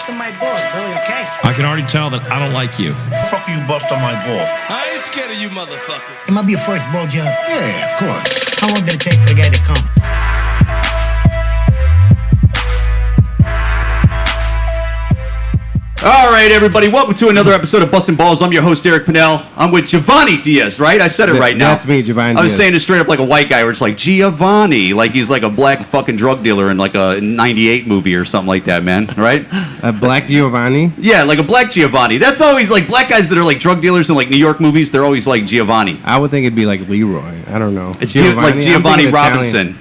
busting my balls, Billy, okay? I can already tell that I don't like you. Fuck you, bust on my ball. I ain't scared of you motherfuckers. It might be your first ball job. Yeah, of course. How long did it take for the guy to come? All right, everybody, welcome to another episode of Bustin' Balls. I'm your host, Eric Pennell. I'm with Jhovany Diaz, right? I said it right now. That's me, Jhovany Diaz. I was saying it straight up like a white guy where it's like, Giovanni, like he's like a black fucking drug dealer in like a 98 movie or something like that, man, right? A black Giovanni? Yeah, like a black Giovanni. That's always like black guys that are like drug dealers in like New York movies, they're always like Giovanni. I would think it'd be like Leroy. I don't know. It's like Giovanni Robinson.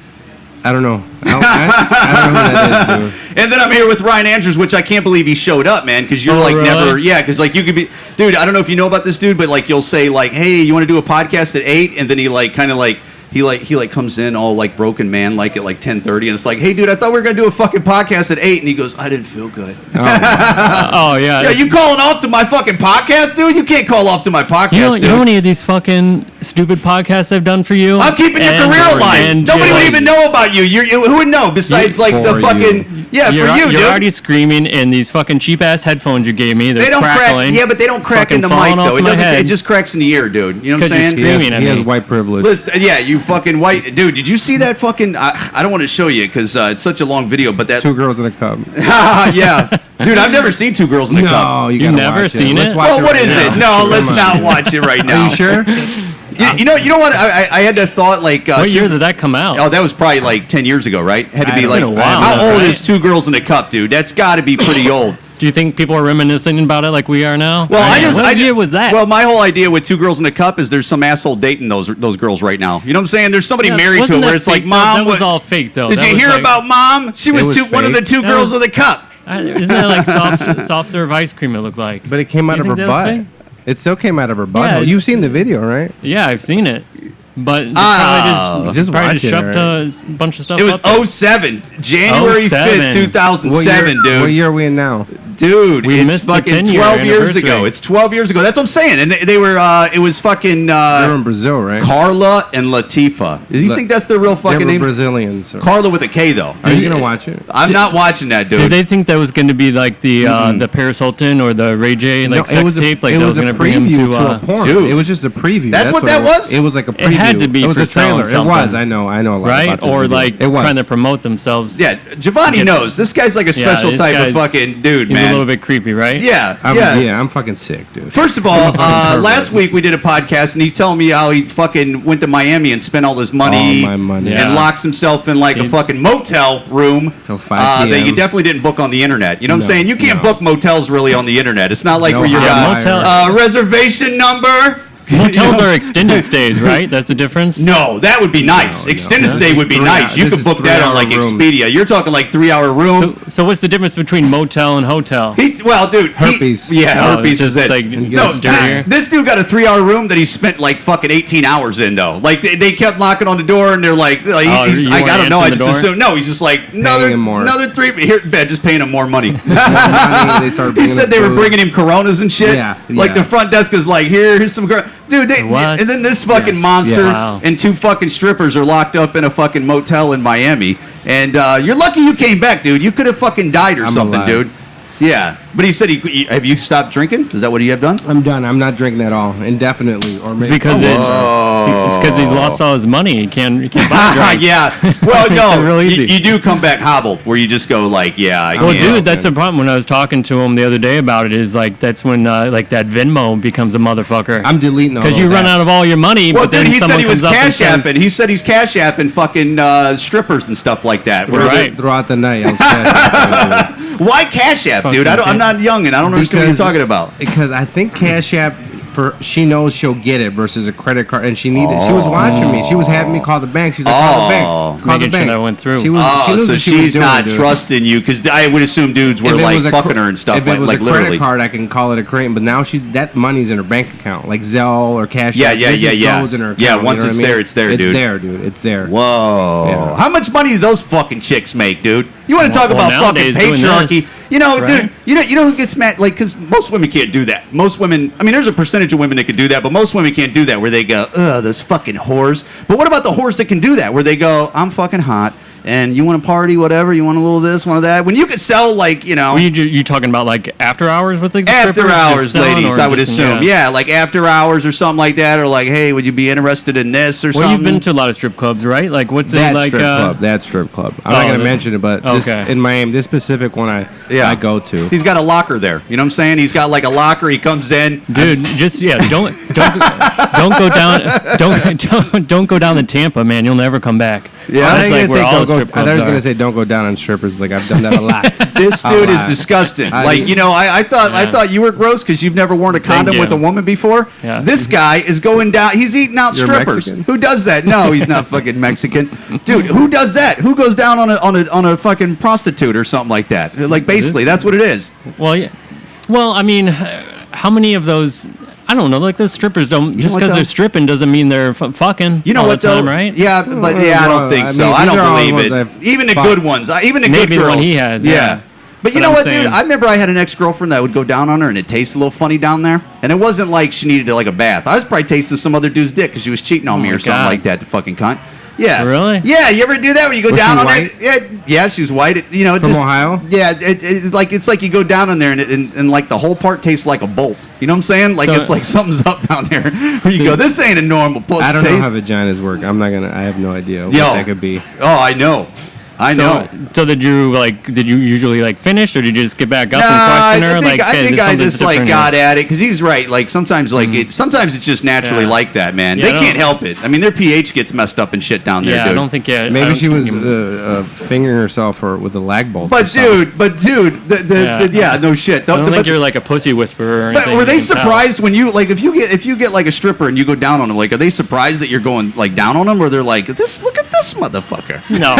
I don't know. I don't know who that is, dude. And then I'm here with Ryan Andrews, which I can't believe he showed up, man, because you're like really? never, yeah, because like you could be, dude, I don't know if you know about this dude, but like you'll say like, hey, you want to do a podcast at 8? And then he like kind of like, he comes in all like broken man like at like 10:30 and it's like, hey dude, I thought we were gonna do a fucking podcast at 8, and he goes, I didn't feel good. Oh yeah. Yeah, you calling off to my fucking podcast, dude? You can't call off to my podcast, dude. You know how many of these fucking stupid podcasts I've done for you? I'm keeping your career alive. Nobody would even know about you. Who would know besides like the fucking You're dude. You're already screaming in these fucking cheap ass headphones you gave me. They don't crackling. crack. Yeah, but they don't crack in the Fucking mic falling though. off It my doesn't. head. It just cracks in the ear, dude. You know what I'm It's 'cause you're saying? screaming at He has me. white privilege. Listen, yeah, you fucking white dude. Did you see that fucking? I don't want to show you because it's such a long video. But that Two girls in a cup. yeah, dude, I've never seen Two Girls in a Cup. No, you You've gotta never watch seen Let's it? watch Well, what right is now. it? No, let's Come not on. watch it right now. Are you sure? You know what? I had that thought like. What year did that come out? Oh, that was probably like 10 years ago, right? Had to be It's like. been a while, How old right? is Two Girls in a Cup, dude? That's got to be pretty old. Do you think people are reminiscing about it like we are now? Well, What year was that? Well, my whole idea with Two Girls in a Cup is there's some asshole dating those girls right now. You know what I'm saying? There's somebody married to wasn't her where that it's like, fake, though? Mom. That was all fake, though. Did That you was hear like- about Mom? She was, was one of the fake. two That girls was- of the cup. Isn't that like soft serve ice cream? It looked like. But it came out You of her think that was butt. fake? It still came out of her Yeah, butt. it's- You've seen the video, right? Yeah, I've seen it. But they Just probably watch just it, shoved right? a bunch of stuff It was up there. 07, January 07. 5th, 2007, dude. What year are we in now? Dude, We it's missed the fucking 10-year 12 years anniversary. ago. It's 12 years ago. That's what I'm saying. And they were, it was fucking They're in Brazil, right? Carla and Latifa. Do you think that's their real They fucking were name? Brazilians. So. Carla with a K, though. Are you gonna watch it? I'm not watching that, dude. Did they think that was going to be like the Paris Hilton or the Ray J like sex tape? Like it that was was a going to bring him preview to a porn. Dude. It was just a preview. That's what that was? It was like a preview. It had to be It was for a trailer. selling It was. something. I know a lot right? about this Or video. like it was. trying to promote themselves. Yeah, Jhovany knows. This guy's like a special this type of guy's- fucking dude, He's man. a little bit creepy, right? Yeah, I'm fucking sick, dude. First of all, last week we did a podcast, and he's telling me how he fucking went to Miami and spent all his money, All my money. and Yeah. locks himself in like a fucking motel room Till 5 that you p.m. definitely didn't book on the internet. You know what I'm No, saying? You can't no. book motels really on the internet. It's not like No, where you yeah, got reservation number. Motels You know? are extended stays, right? That's the difference. No, that would be nice. No, Extended no. stay This would be is nice. You this could is book that on 3-hour like rooms. Expedia. You're talking like 3-hour room. So what's the difference between motel and hotel? Well, dude, Herpes. herpes it's is it. just like No, dirtier. this dude got a 3-hour room that he spent like fucking 18 hours in though. Like they kept knocking on the door and they're like, you I weren't don't know. I answering the just door? assumed. No, he's just like him more. another 3. Here, bed, just paying him more money. They started He bringing said us they were food. bringing him Coronas and shit. Yeah, Like yeah. the front desk is like, here's some. Dude, What? and then this fucking Yes. monster Yeah. Wow. and 2 fucking strippers are locked up in a fucking motel in Miami. And you're lucky you came back, dude. You could have fucking died or I'm something, alive. dude. Yeah, but he said have you stopped drinking? Is that what you have done? I'm done. I'm not drinking at all, indefinitely. Or It's maybe because it's because he's lost all his money. He can't buy a drink. Yeah. Well, Makes it no, real easy. you do come back hobbled, where you just go like, yeah. I Well, can't. dude, that's the problem. When I was talking to him the other day about it, is like that's when like that Venmo becomes a motherfucker. I'm deleting all Because you those run apps. out of all your money. Well, but then dude, he said someone he was comes up and cash apping. says- He said he's cash apping fucking strippers and stuff like that. Where Right. Throughout the night, I was cash Why cash app, dude? I'm not young and I don't understand what you're talking about. Because I think Cash App, she knows she'll get it versus a credit card, and she needed. She was watching me. She was having me call the bank. She's like, call the bank. Call the Making sure bank. that went through. She was. she knew So what she was she's doing, not dude. trusting you because I would assume dudes were If it like was a fucking her and stuff, If it was like a literally. credit card, I can call it a credit. But now that money's in her bank account, like Zelle or Cash Yeah, App. yeah, It just yeah. goes in her account, Yeah, you once know what it's I mean? there, it's there, dude. It's there, dude. It's there. Whoa! Yeah. How much money do those fucking chicks make, dude? You want to talk Well, about fucking nowadays doing patriarchy? this, You know, right? dude. You know who gets mad? Like, because most women can't do that. Most women. I mean, there's a percentage of women that can do that, but most women can't do that. Where they go, ugh, those fucking whores. But what about the whores that can do that? Where they go, I'm fucking hot, and you want to party, whatever. You want a little this, one of that. When you could sell like Were you talking about like after hours with like the after strippers, hours, just selling, ladies, or I would just- assume, yeah, like after hours or something like that, or like, hey, would you be interested in this or Well, something? you've been to a lot of strip clubs, right? Like, what's it That like? strip club. That strip club. I'm not gonna mention it, but just Okay. in Miami, this specific one I go to. He's got a locker there. You know what I'm saying? He's got like a locker. He comes in. Dude, just don't go down don't go down to Tampa, man. You'll never come back. Yeah. That's like where all the strip I clubs was gonna are. say don't go down on strippers. Like I've done that a lot. This dude is disgusting. Like, you know, I thought you were gross because you've never worn a condom you. with a woman before. Yeah. This guy is going down. He's eating out You're strippers. Mexican? Who does that? No, he's not fucking Mexican. Dude, who does that? Who goes down on a fucking prostitute or something like that? Like, basically, that's what it is. Well, yeah. Well, I mean, how many of those? I don't know. Like those strippers don't know just what, because though? they're stripping doesn't mean they're fucking. You know all what the time, though? right? Yeah, but I don't think I so. mean, I these are all don't the believe ones it. I've Even the fucked. good ones. Even the Maybe good the one girls. he has, Yeah. yeah. But you But know I'm what, saying- dude? I remember I had an ex-girlfriend that would go down on her, and it tasted a little funny down there. And it wasn't like she needed like a bath. I was probably tasting some other dude's dick because she was cheating on me Oh my or something God. like that. The fucking cunt. Yeah. Really? Yeah. You ever do that where you go Was down she on white? her? Yeah. She's white. You know, From Ohio? Yeah. It's like you go down on there and like the whole part tastes like a bolt. You know what I'm saying? Like So- it's like something's up down there. Where you go, this ain't a normal puss I don't know taste. how vaginas work. I have no idea what Yo. that could be. Oh, I know. I know. So did you usually like finish, or did you just get back up and I question her? think, like, I hey, think there's I something just like different got here. at it because he's right. Like sometimes, sometimes it's just naturally Yeah. like that, man. Yeah, they I can't don't- help it. I mean, their pH gets messed up and shit down there, Yeah, dude. I don't think. I Maybe don't she was think fingering herself with a lag bolt. or But something. dude, no shit. I don't think you're like a pussy whisperer or But anything. were they you can tell. surprised when you like if you get like a stripper and you go down on them? Like, are they surprised that you're going like down on them, or they're like, look at this motherfucker? No.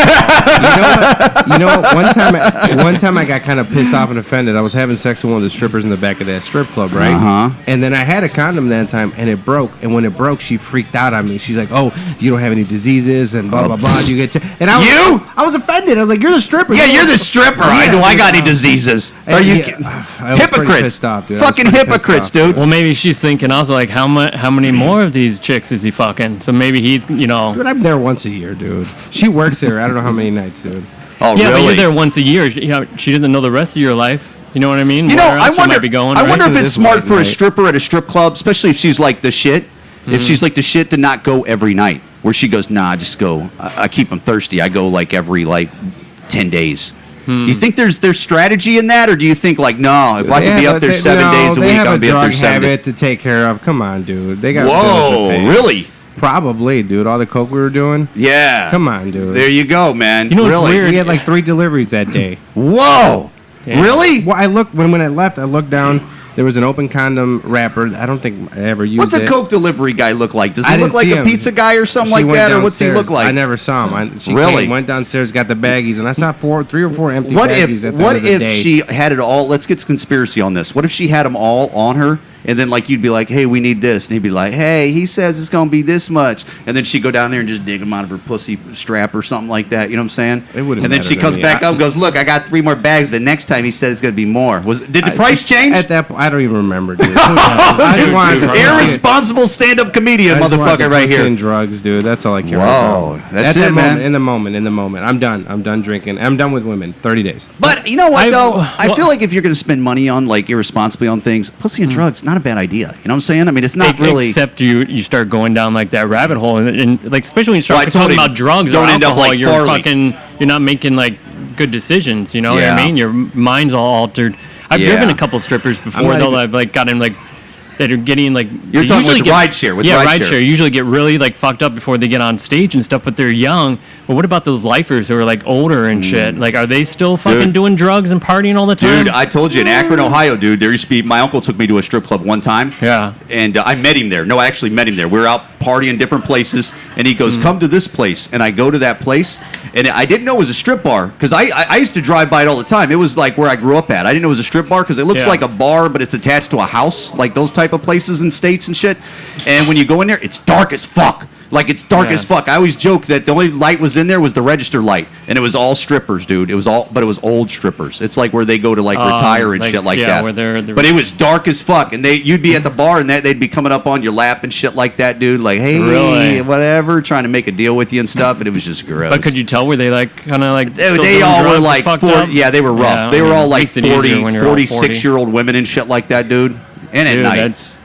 You know what? One time I got kind of pissed off and offended. I was having sex with one of the strippers in the back of that strip club, right? Uh-huh. And then I had a condom that time, and it broke. And when it broke, she freaked out on me. She's like, "Oh, you don't have any diseases, and blah blah blah." You get and I was offended. I was like, "You're the stripper." Yeah, you're the stripper. I do. I got any diseases? Are you kidding? I was pretty Hypocrites? pissed off, dude. I was Fucking pretty pissed hypocrites, off. dude. Well, maybe she's thinking also like how many more of these chicks is he fucking? So maybe he's Dude, I'm there once a year, dude. She works there. I don't know how many nights, dude. Oh, yeah, but really? you're there once a year. She doesn't know the rest of your life. You know what I mean? You know, Where else I she wonder. might be going, I right? wonder if Listen to it's this smart late for a night. stripper at a strip club, especially if she's like the shit. If she's like the shit, to not go every night. Where she goes, nah, just go. I keep them thirsty. I go like every 10 days. You think there's strategy in that, or do you think like, no, if I can be up there 7 days a week, I'll be up there 7 days? habit to take care of. Come on, dude. They got bills Whoa, to pay. really? Probably, dude. All the coke we were doing. Yeah. Come on, dude. There you go, man. You know what's really? weird? We had like 3 deliveries that day. Whoa. Yeah. Really? Well, I looked when I left. I looked down. There was an open condom wrapper. I don't think I ever used What's it. a coke delivery guy look like? Does he I look didn't like see a him. pizza guy or something She like went that, or what's he downstairs. look like? I never saw him. She Really? went downstairs, got the baggies, and I saw 3 or 4 empty What baggies if at the end of the day. she had it all? Let's get conspiracy on this. What if she had them all on her, and then like you'd be like, "Hey, we need this," and he'd be like, "Hey, he says it's gonna be this much," and then she'd go down there and just dig them out of her pussy strap or something like that. You know what I'm saying? It wouldn't And then matter she to comes me. back up, and goes, "Look, I got 3 more bags, but next time he said it's gonna be more." Did the price change? At that point, I don't even remember, dude. This wanted to- irresponsible stand-up comedian I just wanted motherfucker the right pussy here. and drugs, dude. That's all I care Whoa, about. that's At it, that man. moment, in the moment. I'm done. I'm done drinking. I'm done with women. 30 days. But you know what I- though? I well- feel like if you're going to spend money on like irresponsibly on things, pussy and drugs, not a bad idea. You know what I'm saying? I mean, it's not really. Except you start going down like that rabbit hole, and like especially when you Well, I start told talking him, about drugs or don't end up alcohol, like you're Farley. you're not making like good decisions. You know what Yeah. I mean? Your mind's all altered. I've Yeah. driven a couple strippers before not though. even- I've like gotten like that are getting like You're they talking usually with get- rideshare, with yeah, rideshare. rideshare usually get really like fucked up before they get on stage and stuff, but they're young. But what about those lifers who are like older and shit? Like, are they still fucking Dude. doing drugs and partying all the time? Dude, I told you in Akron, Ohio, dude. There used to be my uncle took me to a strip club one time. Yeah. And I met him there. No, I actually met him there. We were out partying different places, and he goes, "Come to this place." And I go to that place, and I didn't know it was a strip bar because I used to drive by it all the time. It was like where I grew up at. I didn't know it was a strip bar because it looks Yeah. like a bar, but it's attached to a house, like those type of places in states and shit. And when you go in there, it's dark as fuck. Like it's dark Yeah. as fuck. I always joke that the only light was in there was the register light, and it was all strippers, dude. It was all old strippers. It's like where they go to like retire and like, shit like yeah, that. where they're but it was dark as fuck, and you'd be at the bar and they'd be coming up on your lap and shit like that, dude. Like, hey, Really? whatever, trying to make a deal with you and stuff, and it was just gross. But could you tell, were they like kind of like They all were like yeah, they were rough. Yeah, they were all like makes it easier when you're all 46-year-old women and shit like that, dude. And at Dude, night, that's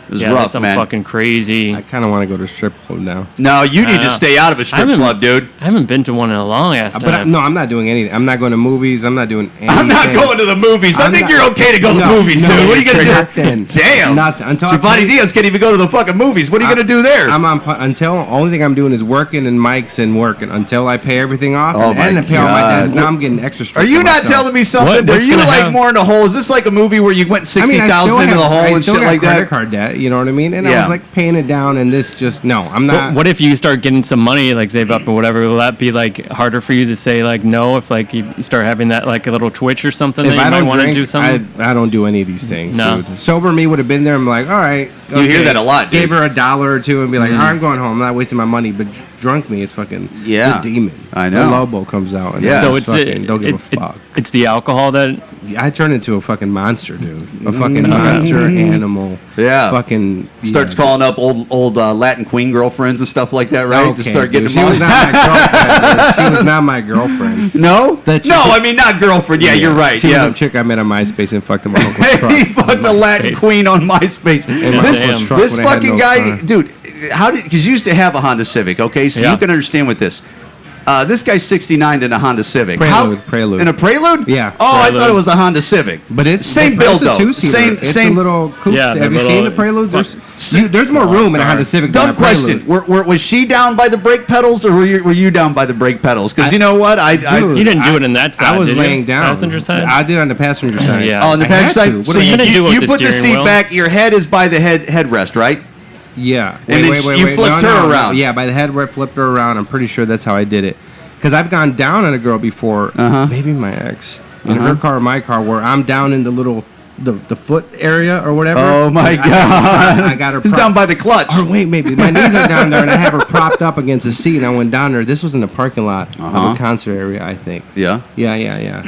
it was yeah, rough, that's some man. fucking crazy. I kind of want to go to a strip club now. No, you need to stay out of a strip club, dude. I haven't been to one in a long ass time. No, I'm not doing anything. I'm not going to movies. I'm not doing anything. I'm not going to the movies. I think you're okay to go to the movies, dude. What are you gonna do? Then. Damn. Nothing. Until Jhovany Diaz can't even go to the fucking movies. What are you gonna do there? I'm on until only thing I'm doing is working and mics and working until I pay everything off Oh and my pay all my God. debts. Now I'm getting extra. Are you not telling me something? What's Are you gonna like happen? more in the hole? Is this like a movie where you went 60,000 into the hole and shit like credit that? card debt, you know what I mean? And I Yeah. was like paying it down, and this just no, I'm not. What if you start getting some money, like save up or whatever? Will that be like harder for you to say like no if like you start having that like a little twitch or something If that you I might don't want to drink, do something? I don't do any of these things. No. Dude. Sober me would have been there. I'm like, all right. You hear that a lot, dude. Gave her $1 or two and be like, all right, I'm going home. I'm not wasting my money. But drunk me, it's fucking Yeah. the demon. I know. The Lobo comes out. And Yeah. So it's it's fucking, don't give a fuck. It's the alcohol that I turn into a fucking monster, dude. A fucking monster animal. Yeah. Fucking Starts yeah, calling up old Latin queen girlfriends and stuff like that, right? Okay, Just start dude. getting She them was all. not my girlfriend. Dude. She was not my girlfriend. No? That No, chick- I mean not girlfriend. Yeah, you're right. She Yeah. was a chick I met on MySpace and fucked in my uncle's truck. He fucked the Latin MySpace. queen on MySpace. In my This, uncle's truck this when I had fucking no guy, car. dude. How did? Because you used to have a Honda Civic, okay? So Yeah. you can understand with this. This guy's 69 in a Honda Civic. Prelude. In a Prelude? Yeah. Oh, I Prelude. thought it was a Honda Civic. But it's same but build it's a though. two-seater. Same. It's a little coupe. Yeah, Have the you seen the little- Preludes? fuck. There's more room in a car. Honda Civic than Dumb a Prelude. question. Was she down by the brake pedals, or were you down by the brake pedals? Because you know what, Dude, You didn't do it in that side, I was did you? laying down. Passenger side? I did on the passenger side. Yeah. on the I passenger had to. side. What So am I you, gonna do with you the put the steering seat wheel? back. Your head is by the headrest, right? Yeah. And then you flipped her around. Yeah, by the head where I flipped her around. I'm pretty sure that's how I did it. Because I've gone down on a girl before, maybe my ex, in her car or my car, where I'm down in the little, the foot area or whatever. Oh my God! I got her It's down by the clutch. Or wait, maybe my knees are down there, and I have her propped up against a seat, and I went down there. This was in the parking lot of a concert area, I think. Yeah. Yeah.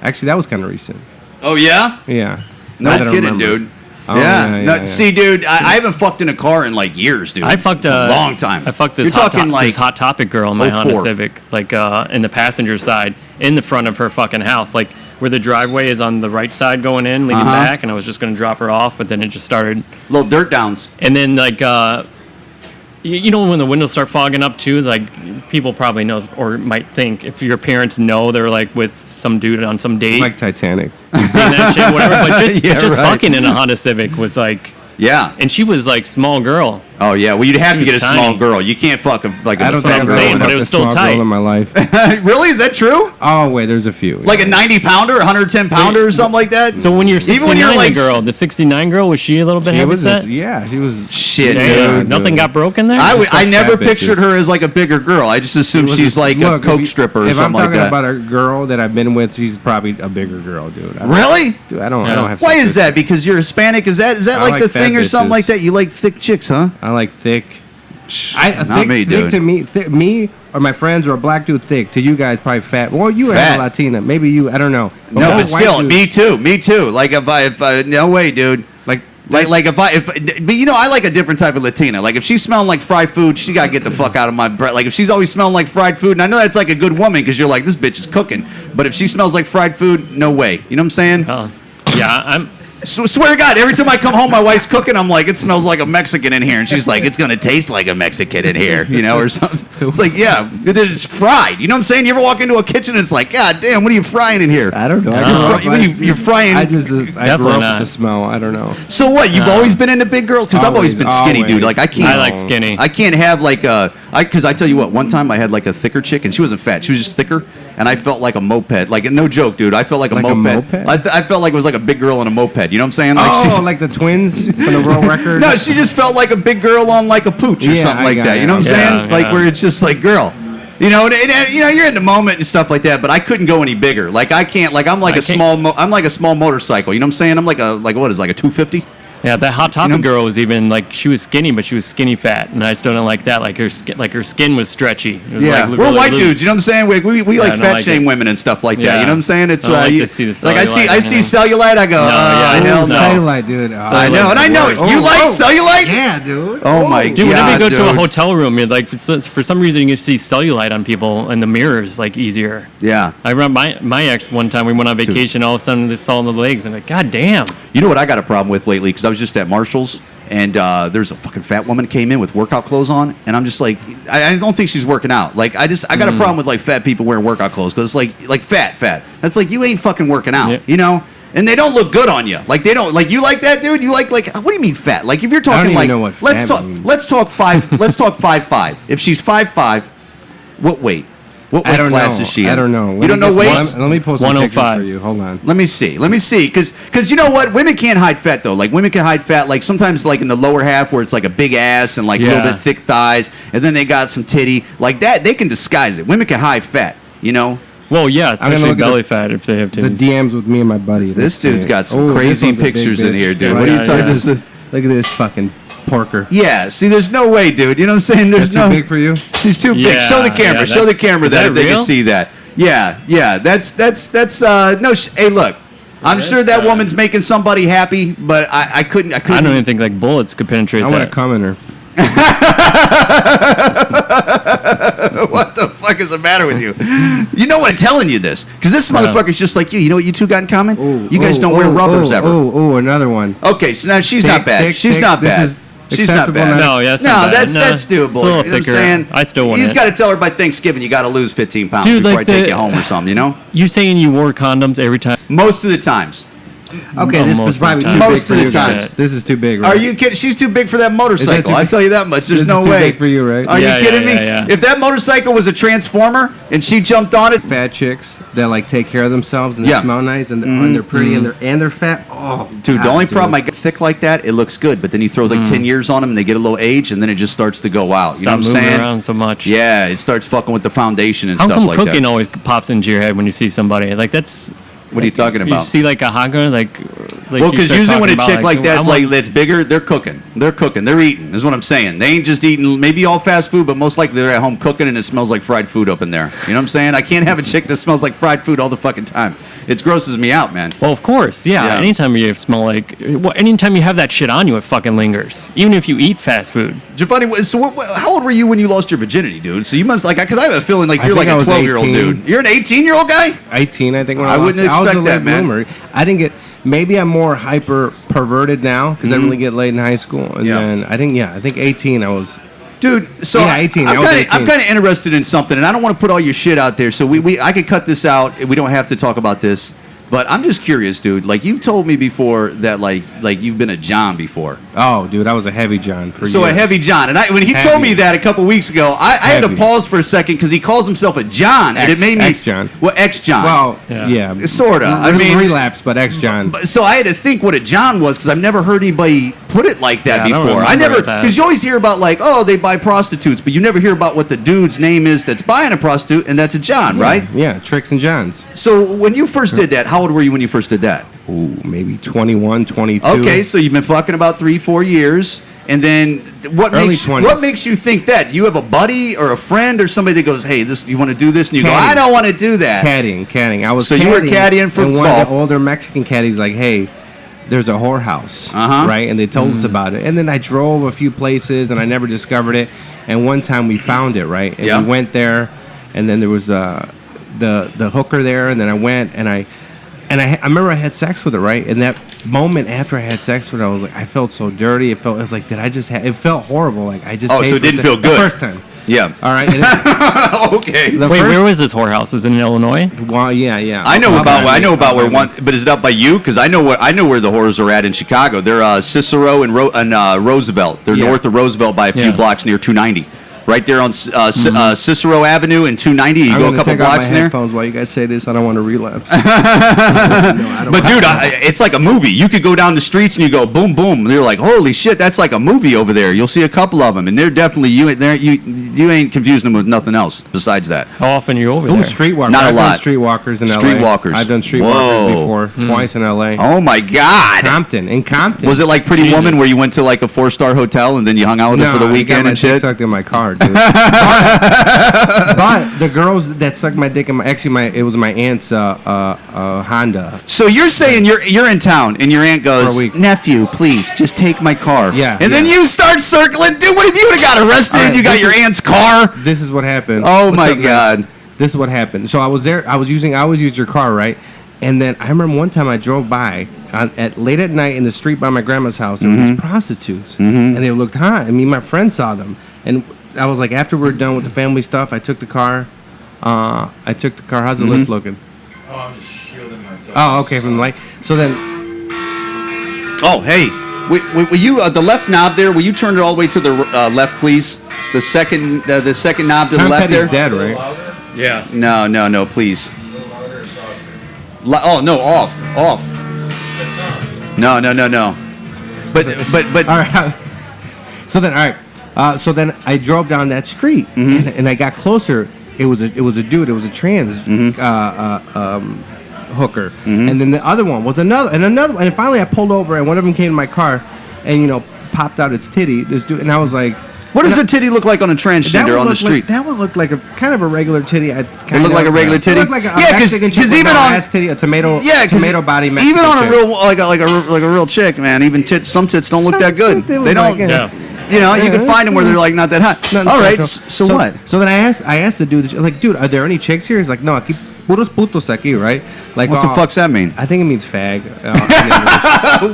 Actually, that was kind of recent. Oh yeah. Yeah. No I don't kidding, remember. dude. Oh, yeah. yeah. See, dude, I haven't fucked in a car in like years, dude. I fucked It's a long time. I fucked this You're talking like this hot topic girl in my Honda 04. Civic, like in the passenger side, in the front of her fucking house, like where the driveway is on the right side going in, leading back, and I was just gonna drop her off, but then it just started, little dirt downs. and then like you know when the windows start fogging up too, like people probably knows or might think if your parents know they're like with some dude on some date, Like Titanic. seeing that shit, whatever, but just Yeah, just right. fucking in a Honda Civic was like, Yeah. and she was like small girl. Oh yeah. Well, you'd have She to get a was small tiny. girl. You can't fuck like a I don't small think I've I'm saying, ever but it fucked was a still small tight. girl in my life. Really? Is that true? Oh wait, there's a few. Like a 90 pounder, 110 pounder, or something like that? So when you're 69, even when you're like the 69 girl, was she a little bit she heavy was, set? yeah, she was. shit, Damn, dude. nothing got broken there? I like never fat pictured bitches. her as like a bigger girl. I just assumed was she's like look, a coke if you- stripper or If I'm something like talking that. about a girl that I've been with, she's probably a bigger girl, dude. Really? Dude, I don't Yeah. have. Why sex is with- that? Because you're Hispanic? Is that I like like the fat thing or something bitches. like that? You like thick chicks, huh? I like thick. Not me, dude. To me or my friends or a black dude thick. To you guys, probably fat. Well, you Fat. are a Latina. Maybe you. I don't know. No, most but white still, dudes- me too. Like if no way, dude. like But you know, I like a different type of Latina. Like if she's smelling like fried food, she gotta get the fuck out of my breath. Like if she's always smelling like fried food, and I know that's like a good woman because you're like this bitch is cooking. But if she smells like fried food, no way. You know what I'm saying? Oh, yeah, I'm. Swear to God, every time I come home, my wife's cooking. I'm like, it smells like a Mexican in here, and she's like, it's gonna taste like a Mexican in here, you know, or something. It's like, yeah, it's fried. You know what I'm saying? You ever walk into a kitchen and it's like, God damn, what are you frying in here? I don't know. You're frying. I grew Definitely up not. with the smell. I don't know. So what? You've always been into big girls? Because I've always been skinny, Always. dude. Like I can't. I like skinny. I can't have like because I tell you what, one time I had like a thicker chick and she wasn't fat, she was just thicker, and I felt like a moped. Like no joke, dude. I felt like a Like a moped. moped? I felt like it was like a big girl on a moped. You know what I'm saying? Like Oh, like the twins from the world record. no, she just felt like a big girl on like a pooch or Yeah, something I like got that. it. You know what I'm Yeah, saying? Like yeah. where it's just like, girl. You know, and you know, you're in the moment and stuff like that, but I couldn't go any bigger. Like I can't. Like I'm like I a can't- small. I'm like a small motorcycle. You know what I'm saying? I'm like a what is it, like a 250. Yeah, that Hot Topic girl was even like she was skinny, but she was skinny fat, and I still don't like that. Like her skin was stretchy. It was Yeah, like we're really white loose. dudes. You know what I'm saying? We like I don't fat like shame it. women and stuff like that. Yeah. You know what I'm saying? It's I don't like you, to see the like I cellulite, see you know? cellulite. I go, yeah. hell no. Cellulite, dude. I know, and I know worst. you like cellulite. Yeah, dude. Oh my Dude, whenever you god, go to a dude. hotel room, you're like for some reason you can see cellulite on people in the mirrors like easier. Yeah. I remember my ex one time we went on vacation, all of a sudden they saw the legs, and I'm like, God damn. You know what I got a problem with lately? Because I was just at Marshall's, and there's a fucking fat woman came in with workout clothes on, and I'm just like, I don't think she's working out. Like, I got a problem with like fat people wearing workout clothes because it's like fat. That's like you ain't fucking working out, Yeah. you know. And they don't look good on you. Like they don't like you like that, dude. You like what do you mean fat? Like if you're talking even like know what let's fat talk means. let's talk 5'5". If she's 5'5", what weight? What weight I don't class know. is she in? I don't know. You don't know weights? Let me post some pictures 105. for you. Hold on. Let me see, because you know what, women can't hide fat though. Like women can hide fat, like sometimes like in the lower half where it's like a big ass and like a little Yeah. bit thick thighs, and then they got some titty like that. They can disguise it. Women can hide fat, you know. Well, yeah, gonna especially look at belly fat if they have The titties. DMs with me and my buddy. This Let's dude's see. got some Oh, this crazy one's a big pictures in bitch. here, dude. Yeah, What are you yeah, talking? yeah. This is Look at this fucking porker. yeah. See, there's no way, dude. You know what I'm saying? There's That's too no. big for you? She's too big. Yeah, Show the camera. yeah, Show the that's- camera is that that if they can real? see that. Yeah. That's no. Hey, look. I'm sure that woman's making somebody happy, but I couldn't. I don't even think like bullets could penetrate I want to that. come in her. What the fuck is the matter with you? You know what I'm telling you this because this motherfucker's just like you. You know what you two got in common? you guys don't wear rubbers ever. Oh, another one. Okay, so now she's not bad. She's not This bad. is She's not acceptable bad. now. No, yeah, that's No, not bad. that's doable. It's a little You know what I'm thicker. saying? I still want You just it. got to tell her by Thanksgiving you got to lose 15 pounds Dude, before like I take the- you home or something. You know, You saying you wore condoms every time? most of the times. Okay, this Most is of probably the too time. big Most for of the you time. guys. This is too big, right? Are you kidding? She's too big for that motorcycle. too I big? tell you that much. There's This no is too way. big for you, right? Are Yeah, you kidding yeah, me? yeah. If that motorcycle was a transformer and she jumped on it, Fat chicks that like take care of themselves and they Yeah. smell nice and they're pretty and they're fat. Oh, dude, the God, only problem I get thick like that, it looks good, but then you throw like 10 years on them and they get a little age and then it just starts to go out. You know Stop what I'm moving saying? around so much. Yeah, it starts fucking with the foundation and How stuff come like cooking that. always pops into your head when you see somebody? Like that's. What are you talking You about? see like a hot girl, like Well, you because start usually when a talking chick about, like that, I want- like that's bigger, they're cooking. They're eating. Is what I'm saying. They ain't just eating. Maybe all fast food, but most likely they're at home cooking, and it smells like fried food up in there. You know what I'm saying? I can't have a chick that smells like fried food all the fucking time. It grosses me out, man. Well, of course, yeah. Yeah. Anytime you smell like, anytime you have that shit on you, it fucking lingers. Even if you eat fast food. Jhovany, so how old were you when you lost your virginity, dude? So you must like, because I have a feeling like I you're like think I a was 12-year-old 18. dude. You're an 18-year-old guy? 18, I think. When I I wouldn't lost, expect I was a that, late man. bloomer. I didn't get. Maybe I'm more hyper perverted now because I didn't really get laid in high school. And Yeah. then I think 18. I was. Dude, so Yeah, 18. I'm I was kind 18. of interested in something, and I don't want to put all your shit out there. So I could cut this out. We don't have to talk about this. But I'm just curious, dude. Like you've told me before that like you've been a John before. Oh, dude, I was a heavy John for So years. a heavy John, and when he Heavy. told me that a couple weeks ago, I had to Heavy. pause for a second because he calls himself a John, and it made me Ex-John. Well, ex-John. Well, Yeah. yeah. Sorta. I mean- relapse, but ex John. So I had to think what a John was because I've never heard anybody put it like that Yeah, I don't before. remember never that. because you always hear about like they buy prostitutes, but you never hear about what the dude's name is that's buying a prostitute, and that's a John, right? Yeah, Tricks and Johns. So when you first did that, how old were you when you first did that? Ooh, maybe 21, 22. Okay, so you've been fucking about 3-4 years, and then what Early makes 20s. you think that? Do you have a buddy or a friend or somebody that goes, "Hey, this you want to do this?" And you go, Caddying. "I don't want to do that." Caddying. I was So you were caddying for and one golf. of the older Mexican caddies like, hey, there's a whorehouse, Uh-huh. right? And they told us about it. And then I drove a few places and I never discovered it. And one time we found it, right? And Yeah. we went there, and then there was the hooker there, and then I went and I remember I had sex with her, right? And that moment after I had sex with her, I was like, I felt so dirty. It felt it felt horrible. Like I just Oh, paid so it for didn't sex- feel good. the first time. Yeah. All right. And Okay. the Wait, first, where was this whorehouse? Was it in Illinois? Well, yeah. I know about where one. one, but is it up by you? Because I know where the whores are at in Chicago. They're Cicero and Roosevelt. They're Yeah. north of Roosevelt by a few Yeah. blocks near 290. right there on Cicero Avenue and 290. You I'm go a gonna couple take out blocks my in there. headphones while you guys say this. I don't want to relapse. But dude, it's like a movie. You could go down the streets and you go boom, boom. And you're like, holy shit, that's like a movie over there. You'll see a couple of them, and they're definitely you ain't confusing them with nothing else besides that. How often are you over Ooh, there? streetwalkers. Not a I've lot. done streetwalkers in LA. Streetwalkers. I've done Whoa. streetwalkers before, twice in LA. Oh my god. In Compton. Was it like Pretty Jesus. Woman where you went to like a 4-star hotel and then you hung out with her for the I got weekend my and dick shit? sucked in my car, dude. but the girls that sucked my dick in it was my aunt's Honda. So you're saying you're in town and your aunt goes, For a week. nephew, please just take my car. Yeah, And then yeah. you start circling. Dude, what if you would have got arrested? All right, You got this your is- aunt's car. This is what happened. Oh What's my up, man? god. This is what happened. So I was there. I always use your car, right? And then I remember one time I drove by late at night in the street by my grandma's house. There were these prostitutes, and they looked hot. I mean, my friend saw them, and I was like, after we're done with the family stuff, I took the car. How's the list looking? Oh, I'm just shielding myself. Oh, okay, from the light. So then, Oh, hey. Will you the left knob there? Will you turn it all the way to the left, please? The second knob to the Tom left Petty's there. dead, right? Yeah. No, please. Oh no, off. No. But All right. So then, all right. So then I drove down that street, and I got closer. It was a dude. It was a trans hooker, and then the other one was another, and finally I pulled over, and one of them came to my car, and popped out its titty. This dude, and I was like, what does a titty look like on a transgender on the street? That would look like a kind of a regular titty. It looked like a regular titty? It looked like a Yeah, 'cause- Mexican chick 'cause with even no on- ass titty, a tomato 'cause body Mexican even on a chick. real like a real chick, man. Even some tits don't look that good. They look They don't. like, Yeah. You can find them where they're like not that hot. Nothing All right. special. So what? So then I asked the dude, like, dude, are there any chicks here? He's like, no, aquí puros putos aquí, right? Like, What the fuck's that mean? I think it means fag.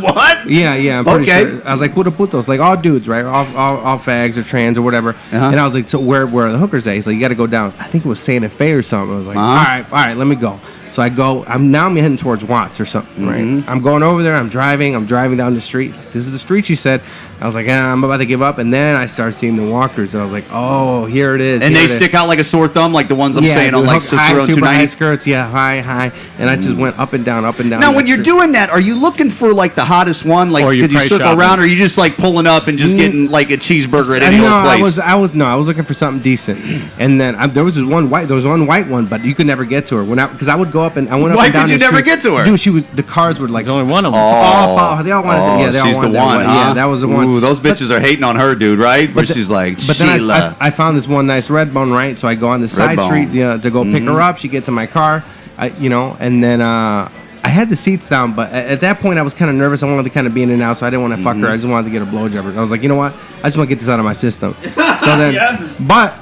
What? Yeah, I'm pretty Okay. sure. I was like, puto putos, like all dudes, right? All fags or trans or whatever. Uh-huh. And I was like, so where are the hookers at? He's like, you got to go down. I think it was Santa Fe or something. I was like, Uh-huh. all right, let me go. So I go. I'm heading towards Watts or something, right? Mm-hmm. I'm going over there. I'm driving down the street. This is the street, she said. I was like, I'm about to give up. And then I started seeing the walkers. And I was like, oh, here it is. And here they it is. stick out like a sore thumb, like the ones I'm saying on dude, like hook- Cicero high, and super high 290. skirts. Yeah, high. And I just went up and down. Now, that when you're street. doing that, are you looking for like the hottest one? Like, Or you did you price circle shopping. around, or are you just like pulling up and just getting like a cheeseburger at any no, old place? I was looking for something decent, and then there was one white one, but you could never get to her because I would go up and I went up Why and down could you the never street. get to her? Dude, the cars would like There's only one of them. they all wanted. They all she's wanted the that one, huh? Yeah, that was the one. Ooh, those bitches are hating on her, dude, right? Where she's like, But then Sheila. I found this one nice red bone, right? So I go on the side bone. street to go pick her up. She gets in my car, and then I had the seats down. But at that point, I was kind of nervous. I wanted to kind of be in and out, so I didn't want to fuck her. I just wanted to get a blowjob. I was like, you know what? I just want to get this out of my system. So then, but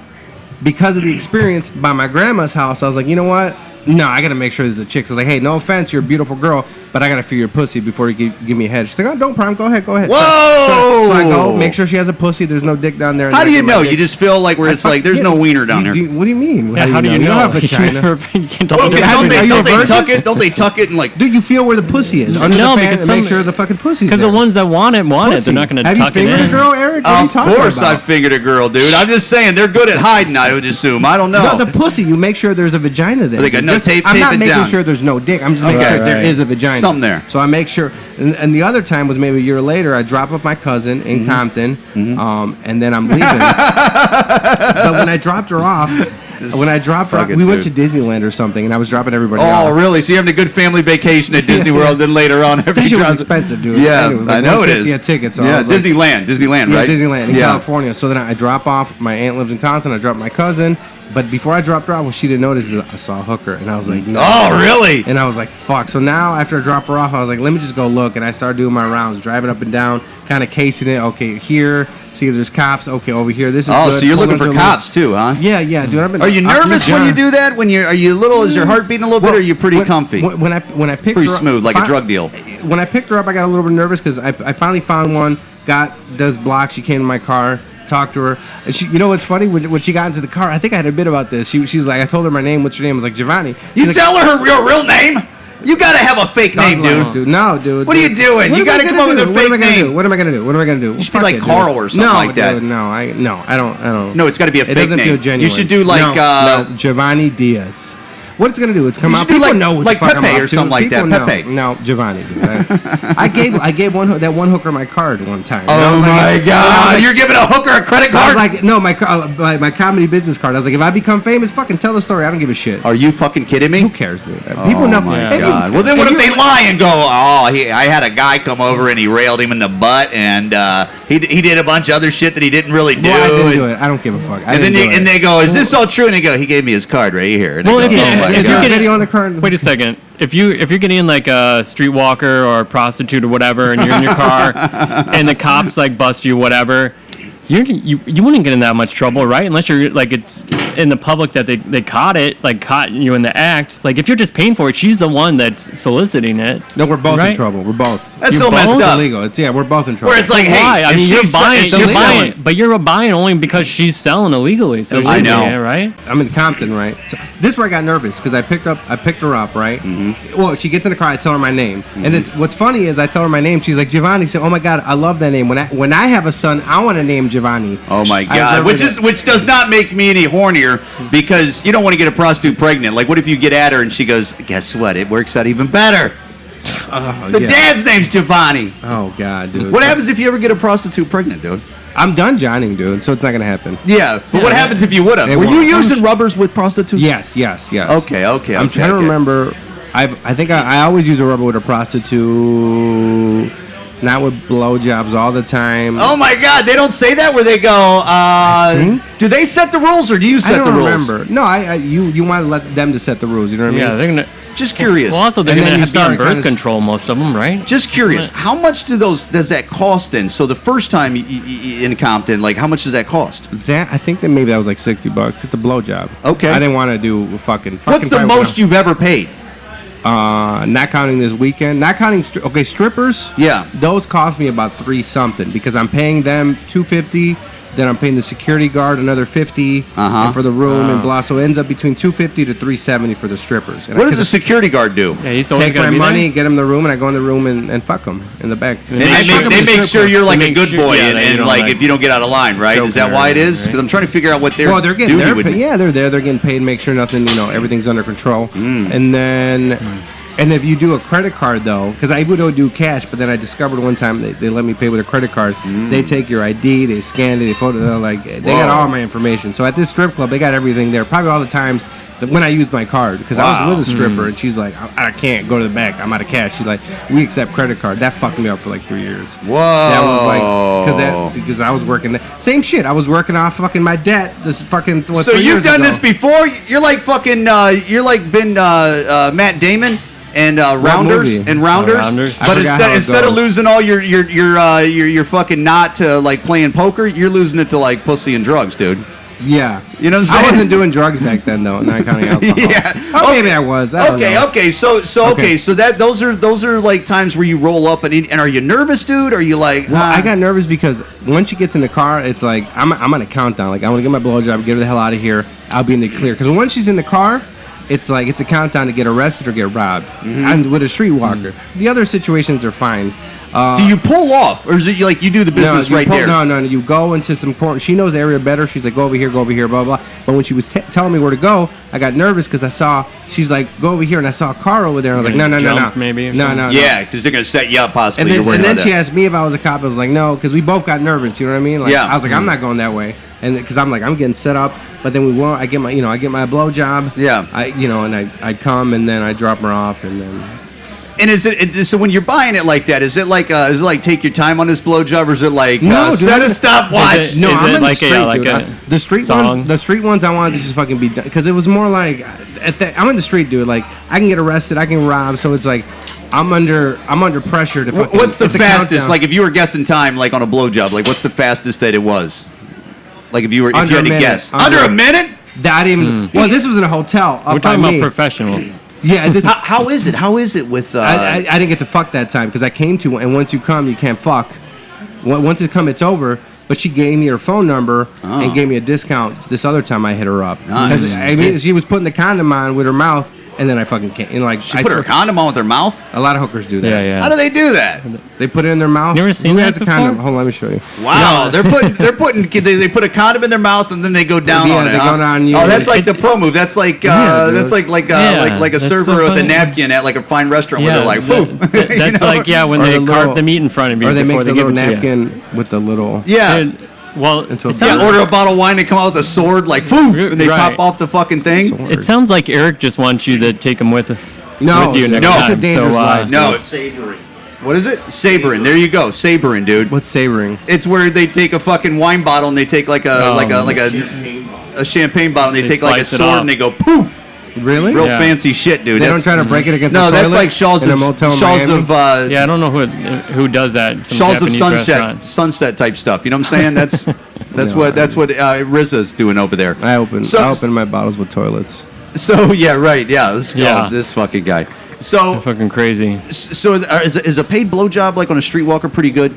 because of the experience by my grandma's house, I was like, you know what? No, I gotta make sure there's a chick. So I was like, hey, no offense, you're a beautiful girl, but I gotta feel your pussy before you give me a head. She's like, oh, don't problem, go ahead. Whoa! So I go, make sure she has a pussy. There's no dick down there. and How then do I you get my know? dick. You just feel like where it's like there's no wiener down there. What do you mean? Yeah, how do you know? You don't have a vagina. You can't tell Okay, the How don't do difference. you- they, are you don't a they virgin? tuck it? Don't they tuck it and like? Do you feel where the pussy is? Under No, the pants because and make some- sure the fucking pussy's Because there. the ones that want it, they're not going to Have you tuck it fingered in. a girl, Eric? What are you Of talking course, about? I figured a girl, dude. I'm just saying they're good at hiding. I would assume. I don't know. No, the pussy. You make sure there's a vagina there. They got no tape- I'm tape not it making down. sure there's no dick. I'm just making Okay. sure there Right. is a vagina. Something there. So I make sure. And the other time was maybe a year later. I drop off my cousin in Compton, and then I'm leaving. But when I dropped her off, fucking we went to dude. Disneyland or something, and I was dropping everybody off. Oh, really? So you're having a good family vacation at Disney World, then later on, every That shit was drives- expensive, dude. Yeah, And it was like I know it $150 is. a ticket, so yeah, I was like- Disneyland, Yeah, right? Disneyland in yeah. California. So then I drop off. My aunt lives in Wisconsin. I drop my cousin. But before I dropped her off, what she didn't notice is I saw a hooker, and I was like, no. Oh, really? And I was like, fuck. So now after I drop her off, I was like, let me just go look. And I started doing my rounds, driving up and down, kind of casing it. Okay, here. See if there's cops. Okay, over here. This is Oh, good. so you're Pulling looking for into a little- cops too, huh? Yeah, dude. I've been. Are you nervous when you do that? Are you a little? Is your heart beating a little bit? Or are you pretty comfy? When I picked Pretty her up, smooth, like a drug deal. When I picked her up, I got a little bit nervous because I finally found one. Does block. She came to my car. Talked to her. And she, you know what's funny? When she got into the car, I think I had a bit about this. She's like, I told her my name. What's your name? I was like, Jhovany. You She's tell her your real name? You gotta have a fake name, dude. No, dude. What are you doing? You gotta come up with a fake name. What am I gonna do? You should be like Carl or something like that. Dude, no, I don't. No, it's got to be a fake name. It doesn't feel genuine. You should do like Jhovany Diaz. What it's gonna do? It's come out. Do People like, know what like the fuck Pepe I'm or up something to. like People that. Pepe. No, Jhovany. Dude. I gave that one hooker my card one time. Oh my God! You're giving a hooker a credit I card? was like, no, my comedy business card. I was like, if I become famous, fucking tell the story. I don't give a shit. Are you fucking kidding me? Who cares, dude? People know. My If you- God. Well, then what if they lie and go, I had a guy come over and he railed him in the butt and he did a bunch of other shit that he didn't really do. Well, I didn't do it. I don't give a fuck. And then they go, is this all true? And they go, he gave me his card right here. And Well, they if go, you- oh my if God. you're getting- video on the card. Wait a second. If you're getting like a streetwalker or a prostitute or whatever, and you're in your car, and the cops like bust you, whatever, you wouldn't get in that much trouble, right? Unless you're like it's in the public that they caught you in the act. Like if you're just paying for it, she's the one that's soliciting it. No, we're both in Right? trouble. We're both. That's You're so messed both up. Illegal. We're both in trouble. Where it's like, hey, Why? I if mean, you're she's buying, if you're she's buying, selling- but you're buying only because she's selling illegally. So I know. yeah, right? I'm in Compton, right? So this is where I got nervous because I picked her up, right? Mm-hmm. Well, she gets in the car, I tell her my name, and then what's funny is I tell her my name. She's like Jhovany. She said, "Oh my God, I love that name. When I have a son, I want to name Jhovany." Oh my I God! remember Which does not make me any hornier because you don't want to get a prostitute pregnant. Like, what if you get at her and she goes, "Guess what? It works out even better." The dad's name's Jhovany. Oh God, dude. What happens if you ever get a prostitute pregnant, dude? I'm done johnning, dude. So it's not gonna happen. Yeah, but what happens if you would have? It Were you won't. using rubbers with prostitutes? Yes. Okay. I'm trying to remember. I think I always use a rubber with a prostitute. Not with blowjobs all the time. Oh my God! They don't say that where they go. Do they set the rules or do you set I don't the rules? remember. No, you want to let them to set the rules. You know what I mean? Yeah, they're gonna. Just curious. Well, also they're And gonna then you have to be on start birth kinda- control, most of them, right? Just curious. How much does that cost then? So the first time in Compton, like how much does that cost? I think that maybe that was like $60. It's a blowjob. Okay. I didn't want to do fucking. What's the most you've ever paid? Not counting this weekend. Not counting. Strippers. Yeah. Those cost me about $3 something because I'm paying them $250. Then I'm paying the security guard another $50 and for the room and blah. So it ends up between $250 to $370 for the strippers. And What does the security guard do? Yeah, he's always take gotta my be money, there. get them in the room, and I go in the room and fuck them in the back. They make sure you're like a make good sure- boy, yeah, that you and don't, like like, if you don't get out of line, right? choke Is that her, why it is? right? Because I'm trying to figure out what their Well, they're getting duty they're would be. yeah, they're there. They're getting paid. Make sure nothing, everything's under control. And then, and if you do a credit card though, because I would do cash, but then I discovered one time they let me pay with a credit card. They take your ID, they scan it, they photo, they got all my information. So at this strip club, they got everything there. Probably all the times that when I used my card, because I was with a stripper and she's like, I can't go to the back. I'm out of cash. She's like, we accept credit card. That fucked me up for like 3 years. Whoa. That was like because I was working same shit. I was working off fucking my debt. This fucking So 3 you've years done ago. this before? You're like fucking. You're like been Matt Damon and Rounders movie? and Rounders. Rounders. I But forgot how it instead of goes. losing all your fucking knot to like playing poker, you're losing it to like pussy and drugs, dude. Yeah. You know what I'm I saying? wasn't doing drugs back then though, not counting alcohol. Yeah. Oh, maybe I was. I don't know. Okay. So Okay. that those are like times where you roll up and are you nervous, dude? Are you like? Well, I got nervous because once she gets in the car, it's like I'm on a countdown. Like I want to get my blowjob, get her the hell out of here. I'll be in the clear. Because once she's in the car, it's like it's a countdown to get arrested or get robbed. And with a streetwalker, the other situations are fine. do you pull off, or is it like you do the business right there? No. You go into some important. She knows the area better. She's like, go over here, blah blah. But when she was telling me where to go, I got nervous because I saw she's like, go over here, and I saw a car over there. And I was like, no, Jump maybe or something? no. Yeah, because they're gonna set you up possibly. And You're worried then about she that. asked me if I was a cop. I was like, no, because we both got nervous. You know what I mean? Like, Yeah. I was like, I'm not going that way, and because I'm like, I'm getting set up. But then we won't. I get my blowjob. Yeah. I come and then I drop her off and then. And is it so when you're buying it like that? Is it like take your time on this blowjob, or is it like No, dude, set a I'm- stopwatch? Is it- No, is I'm it in like the a- street, like dude. a The street song? ones. The street ones, I wanted to just fucking be done because it was more like I'm in the street, dude. Like I can get arrested, I can rob, so it's like I'm under pressure to. Fucking, What's the it's a fastest? countdown. Like if you were guessing time, like on a blowjob, like what's the fastest that it was? Like if you had Under to a minute. guess, Under- under a minute. that even. Well, this was in a hotel. Up We're talking by about me. professionals. Yeah, this. How is it? How is it with? I didn't get to fuck that time because I came to, and once you come, you can't fuck. Once it come, it's over. But she gave me her phone number and gave me a discount this other time I hit her up. Nice. I mean, she was putting the condom on with her mouth, and then I fucking can't. And like, She put her condom on with her mouth? A lot of hookers do that. Yeah, yeah. How do they do that? They put it in their mouth. You ever seen Who that has a before? condom? Hold on, let me show you. Wow, they put a condom in their mouth and then they go down Yeah, on it. they huh? go down you. Oh, that's like the pro move. That's like Yeah, that's dude. like Yeah, a that's server so with a funny. napkin at like a fine restaurant where Yeah, they're like, "Poof." that's You know? like when Or they the carve little- the meat in front of you Or they before make the they give little it to you. napkin with the little. Yeah. Dude, well, Into a it sounds, Yeah, order a bottle of wine, they come out with a sword, like, "Poof," and they Right. pop off the fucking thing. it sounds like Eric just wants you to take him with No, with you next no, time. it's a dangerous so, life. No, it's what is it? Sabering. There you go, sabering, dude. What's savoring? It's where they take a fucking wine bottle and they take like a champagne bottle and they They take like a slice it sword off. and they go poof. Really? Real Yeah. fancy shit, dude. They That's- don't try to break it against No, a that's toilet like Shawls in a of motel in Shawls Miami? of yeah, I don't know who does that. Some Shawls of Japanese sunset restaurant. sunset type stuff. You know what I'm saying? That's what RZA's doing over there. I open So my bottles with toilets. yeah, right, yeah. Let's go Yeah. with this fucking guy. So Fucking crazy. is a paid blowjob like on a streetwalker pretty good?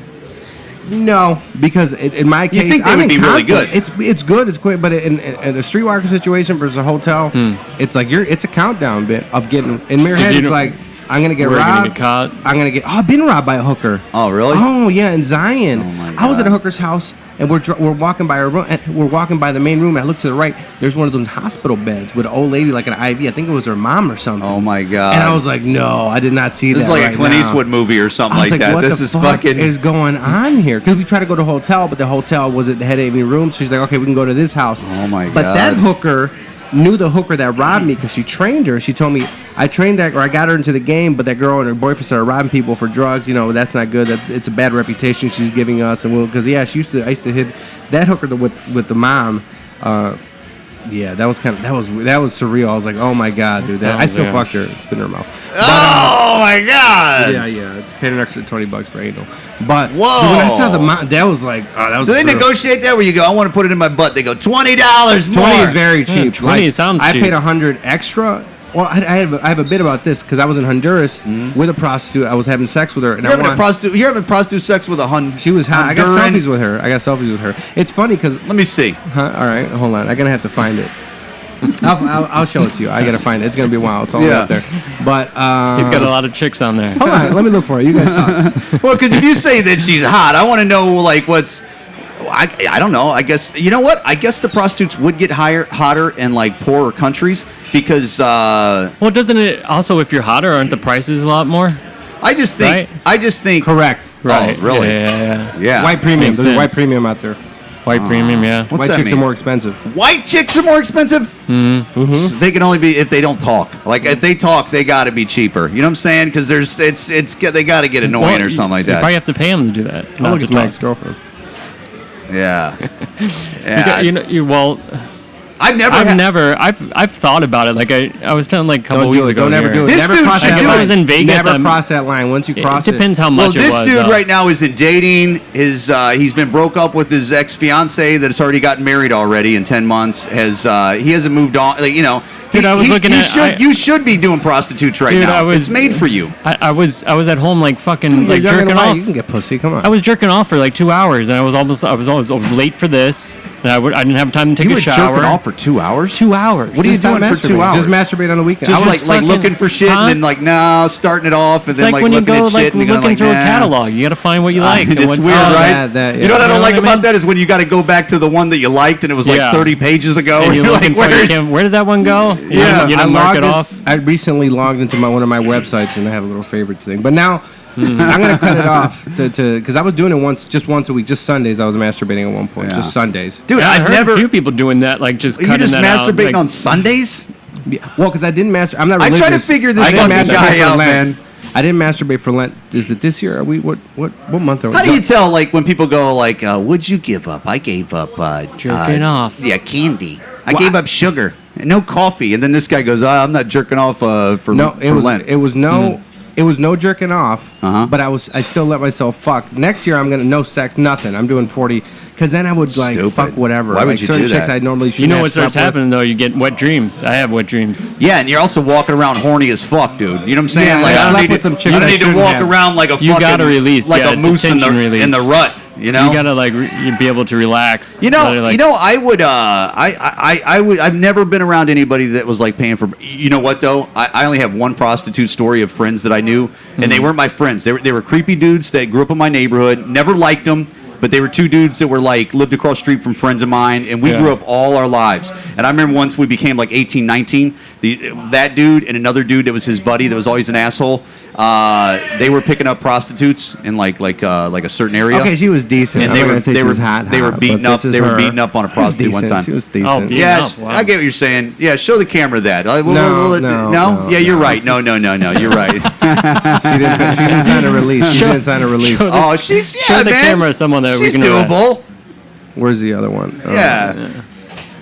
No, because in my case, think they I'm would in be really conflict. good. It's good, it's quick, but in a streetwalker situation versus a hotel, it's like it's a countdown bit of getting in your head. you It's know- like I'm gonna get We're robbed. gonna get caught. I'm gonna get. Oh, I've been robbed by a hooker. Oh, really? Oh yeah, in Zion. Oh, my I was at a God. hooker's house, and we're walking by her room. And we're walking by the main room, and I look to the right. There's one of those hospital beds with an old lady like an IV. I think it was her mom or something. Oh my god. And I was like, no, I did not see this that. is like right a Clint now. Eastwood movie or something I was like that. what This the is fuck fucking is going on here? Because we tried to go to a hotel, but the hotel had any rooms. So she's like, okay, we can go to this house. Oh, my But God. that hooker knew the hooker that robbed me because she trained her. She told me I trained that, or I got her into the game, but that girl and her boyfriend started robbing people for drugs. You know, that's not good. It's a bad reputation she's giving us. And because I used to hit that hooker with the mom. Yeah, that was surreal. I was like, oh my god, dude. I still fucked her. Spit in her mouth. Oh my god. Yeah. It's paid an extra $20 for anal. But Whoa. dude, when I saw the that was like, oh, that was. Do they surreal. negotiate that where you go, I want to put it in my butt? They go, $20 more. 20 is very cheap. 20 sounds I cheap. paid 100 extra. Well, I have a bit about this because I was in Honduras with a prostitute. I was having sex with her, and You're having prostitute sex with a Hun. She was hot. I got Honduran? selfies with her. It's funny because. Let me see. Huh? All right, hold on. I'm gonna have to find it. I'll show it to you. I gotta find it. It's gonna be a while. It's all the way Yeah. up there. But He's got a lot of chicks on there. hold on. Let me look for it. You guys talk. Well, because if you say that she's hot, I want to know like what's. I don't know. I guess you know what? I guess the prostitutes would get hotter in like poorer countries because Well, doesn't it also, if you're hotter, aren't the prices a lot more? I just think Correct. Right. Oh, really? Yeah. Yeah. White premium. Makes There's a white sense. premium out there. White premium, yeah. What's White that chicks mean? are more expensive. White chicks are more expensive. Mm-hmm. They can only be if they don't talk. Like if they talk, they got to be cheaper. You know what I'm saying? Because they got to get annoying or something like You probably that. have to pay him to do that. I not look to at my talk. ex-girlfriend. Yeah. Well, I've thought about it. Like I was telling like a couple Don't weeks do it. ago. Don't ever here. do it. This Never dude cross should that do line. it. If I was in Vegas, Never I'm- cross that line. Once you cross It depends how Well, much this it was. dude though. right now is in dating. He's been broke up with his ex-fiance that's already gotten married already in 10 months. He hasn't moved on. Like, you know, Dude, I was looking at- you should be doing prostitutes right Dude, now. I It's was- made for you. I was at home like fucking You're like younger jerking than white. off. You can get pussy. Come on. I was jerking off for like 2 hours, and I was late for this, and I didn't have time to take You a were shower. jerking off for 2 hours. 2 hours. What are you Just not doing for 2 masturbate. hours? Just masturbate on the weekend. Just I was like fucking- looking for shit huh? and then like starting it off and It's then like when you looking go at shit like and you're looking like, through a nah. catalog. You got to find what you like. and It's what's- weird, Oh, right? yeah, that- You know what I You don't know like what I about mean? that is when you got to go back to the one that you liked and it was like Yeah. 30 pages ago. And you're You're looking like, for where's where did that one go? Yeah. You don't mark it off. I recently logged into one of my websites and I have a little favorites thing. But now I'm gonna cut it off to because I was doing it just once a week, just Sundays. I was masturbating at one point, Yeah. just Sundays. Dude, Yeah, I I've heard never. a few people doing that, like just You cutting just that out, masturbating like- on Sundays? Yeah, well, because I didn't master. I'm not I religious. try to figure this I didn't fucking masturbate guy for out, Lent. man. I didn't masturbate for Lent. Is it this year? Are we what month are we? How do you tell, like, when people go, like, what'd you give up? I gave up, Jerking off. Yeah, candy. I gave up sugar and no coffee. And then this guy goes, I'm not jerking off for Lent. It was no jerking off, Uh-huh. but I still let myself fuck. Next year I'm gonna no sex, nothing. I'm doing 40 because then I would like Stupid. fuck whatever. Why would like you certain do chicks that? I normally You shouldn't know have what starts slept with. happening though? You get wet dreams. I have wet dreams. Yeah, and you're also walking around horny as fuck, dude. You know what I'm saying? Yeah, like, I I slept don't need with some to, chicks you I need to shouldn't walk have. around like a You fucking gotta release, like yeah, a it's a moose in tension the release. rut. You know, You gotta like you be able to relax. You know, Really, like, I would. I've never been around anybody that was like paying for. You know what though? I only have one prostitute story of friends that I knew, and they weren't my friends. They were creepy dudes that grew up in my neighborhood. Never liked them, but they were two dudes that were like lived across the street from friends of mine, and we grew up all our lives. And I remember once we became like 18, 19, that dude and another dude that was his buddy that was always an asshole. They were picking up prostitutes in like a certain area. Okay, she was decent. And I'm not gonna say she was hot, they were hot, beating but up. this is They were her. beating up on a She was prostitute one decent. time. She was decent. Oh, beating Yeah, up, wow. I get what you're saying. Yeah, show the camera that. No. Yeah, you're right. No, you're right. She didn't sign a release. She didn't sign a release. Oh, she's show the man. camera someone that we she's can arrest. doable. Where's the other one? Yeah,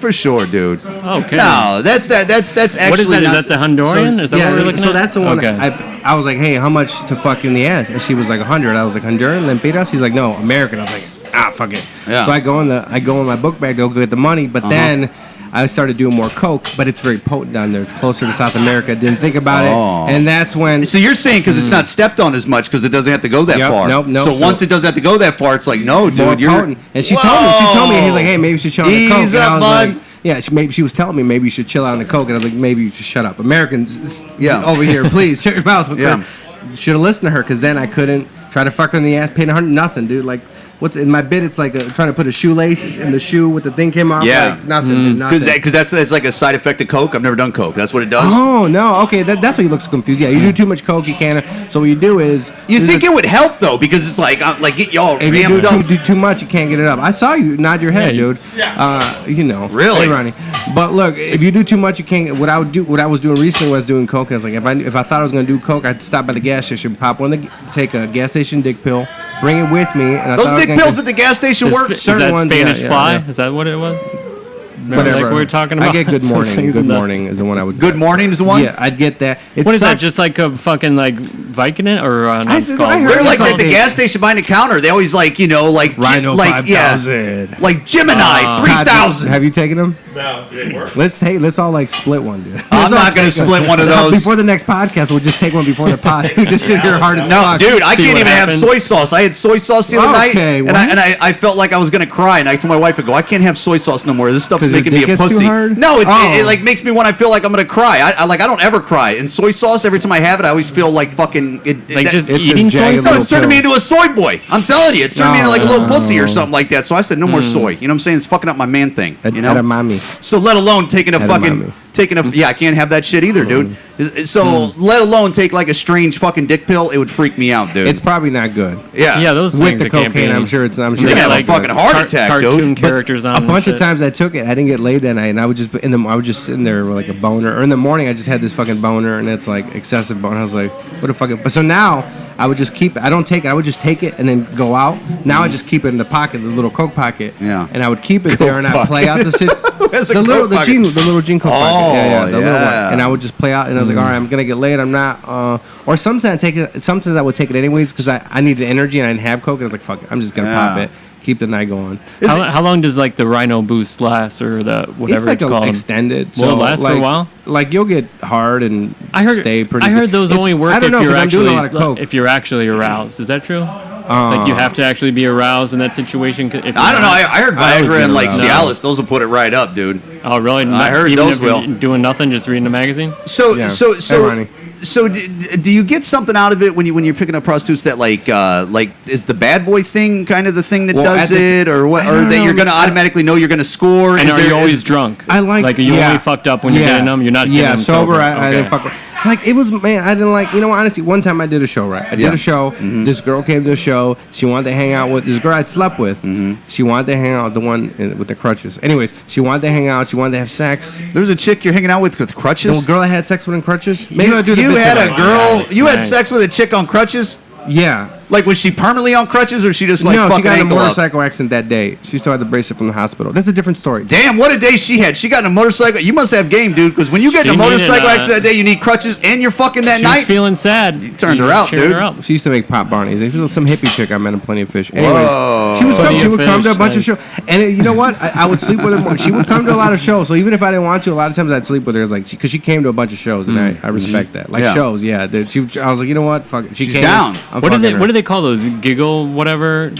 for sure, dude. Okay. No, that's actually What is that? Is not- that the Honduran? Is that what we're looking at? so that's the one. Okay. I was like, hey, how much to fuck you in the ass? And she was like 100. I was like, Honduran, Lempiras? She's like, no, American. I was like, fuck it. Yeah. So I go in my book bag to go get the money, but then I started doing more coke, but it's very potent down there. It's closer to South America. Didn't think about Oh. it, and that's when. So you're saying because it's not stepped on as much because it doesn't have to go that Yep, far. nope. So once it doesn't have to go that far, it's like no, more dude, you're potent. And she told me, he's like, hey, maybe you should chill on the coke. Ease And I up, was bud. like, yeah, she was telling me maybe you should chill out on the coke, and I was like, maybe you should shut up. Americans, over here, please shut your mouth. Yeah. Should have listened to her because then I couldn't try to fuck her in the ass, paying 100 nothing, dude. Like, what's in my bit? It's like trying to put a shoelace in the shoe with the thing came off. Yeah. like, nothing, dude, nothing. because that's like a side effect of coke. I've never done coke. That's what it does. Oh no, okay, that's why he looks confused. Yeah, you do too much coke, you can't. So what you do is You think it would help though, because it's like get y'all if you ramped up. do too much, you can't get it up. I saw you nod your head, Yeah, dude. You know, Really? Hey, Ronnie. But look, if you do too much, you can't. What I was doing recently was doing coke. I was like, if I thought I was gonna do coke, I'd stop by the gas station, pop one, take a gas station dick pill, bring it with me, and I Those thought I was dick gonna pills get- at the gas station work. Is certain that ones, Spanish yeah, fly? yeah. Is that what it was? Remember, Whatever. like we were talking about. I get good Those morning. things Good in the- morning is the one I would. Good morning is the one. Yeah, I'd get that. It What is that? sucks. Just like a fucking like Vicodin or not? I It's heard called. They're like It's at the like- gas station behind the counter. They always like Rhino like 5000. like Gemini 3000. Have you taken them? No, did it work? Let's all like split one, dude. I'm Let's all not gonna take split one of those. Before the next podcast, we'll just take one before the pod. We just sit here hard as No, fuck. dude, I See can't what even happens. have soy sauce. I had soy sauce the other night, Okay, and what? I felt like I was gonna cry. And I told my wife, I go, I can't have soy sauce no more. This stuff's 'Cause your making me dick a gets too pussy. hard? No, it Oh. like makes me when I feel like I'm gonna cry. I don't ever cry. And soy sauce, every time I have it, I always feel like fucking. Like just It's eating as soy jagged No, sauce. it's turning me into a soy boy. I'm telling you, it's turning me into like a little pussy or something like that. So I said, no more soy. You know what I'm saying? It's fucking up my man thing. You know. Edamame. So let alone taking a Edamame. yeah, I can't have that shit either, dude. So let alone take like a strange fucking dick pill, it would freak me out, dude. It's probably not good. Yeah, those With things the that can't cocaine, be- I'm sure it's. I'm You're sure. gonna it's have a not fucking good. heart attack, dude. Cartoon characters on A bunch shit. of times I took it, I didn't get laid that night, and I would just I was just sitting there with like a boner. Or in the morning, I just had this fucking boner, and it's like excessive boner. I was like, what a fucking. But so now I would just keep it. I don't take it. I would just take it and then go out. Now I just keep it in the pocket, the little coke pocket. Yeah. And I would keep it there, and I'd play out the has a the little Coke pocket? the little jean coke pocket. Oh, Yeah, the little yeah. one. And I would just play out, and I was like, all right, I'm gonna get laid. I'm not. Or sometimes I take it. Sometimes I would take it anyways because I needed energy and I didn't have coke. And I was like, fuck it, I'm just gonna pop Yeah. it. Keep the night going. How long does like the Rhino Boost last or the whatever It's like called? extended. Will it last for a like, while? Like you'll get hard and stay pretty. I heard good. those It's- only work I don't if know, you're 'cause I'm doing a lot of actually coke. if you're actually aroused. Is that true? Like you have to actually be aroused in that situation. If you're I don't know. not- I heard I always Viagra get and like aroused. Cialis. Those will put it right up, dude. Oh really? I heard even those if you're will. doing nothing, just reading a magazine. So Yeah. so Hey, so Ronnie. so do you get something out of it when you're picking up prostitutes that like is the bad boy thing kind of the thing that Well, does at the it or what I or don't that you're know. gonna automatically know you're gonna score? And Is are you there- always is- drunk? I like. Like are you yeah. only fucked up when you're getting them? You're not getting them sober. I Okay. didn't fuck with. Like it was, man. I didn't like. You know, honestly, one time I did a show. Right, I Yeah. did a show. This girl came to the show. She wanted to hang out with this girl I'd slept with. She wanted to hang out with the one with the crutches. Anyways, she wanted to hang out. She wanted to have sex. There's a chick you're hanging out with The crutches. girl I had sex with in crutches. Maybe I'll do the You bits had of a it. girl. Nice, You had nice. sex with a chick on crutches. Yeah. Like was she permanently on crutches or she just like no, she fucking got in a ankle up? motorcycle accident that day. She still had the bracelet from the hospital. That's a different story. Damn, what a day she had. She got in a motorcycle. You must have game, dude, because when you get in She a motorcycle needed, accident that day, you need crutches and you're fucking that She was night. feeling sad. You turned her out, cheered dude. her up. She used to make pop Barneys. She was some hippie chick I met in Plenty of Fish. Anyways, Whoa. she Plenty she of would come to a Fish, bunch of nice. shows. And you know what? I would sleep with her more. She would come to a lot of shows. So even if I didn't want to, a lot of times I'd sleep with her. It's like because she came to a bunch of shows, and I respect that. Like Yeah. shows, yeah. Dude, I was like, you know what? Fuck it. She She's came. down. I'm What do they fucking her. What do they call those? Giggle whatever.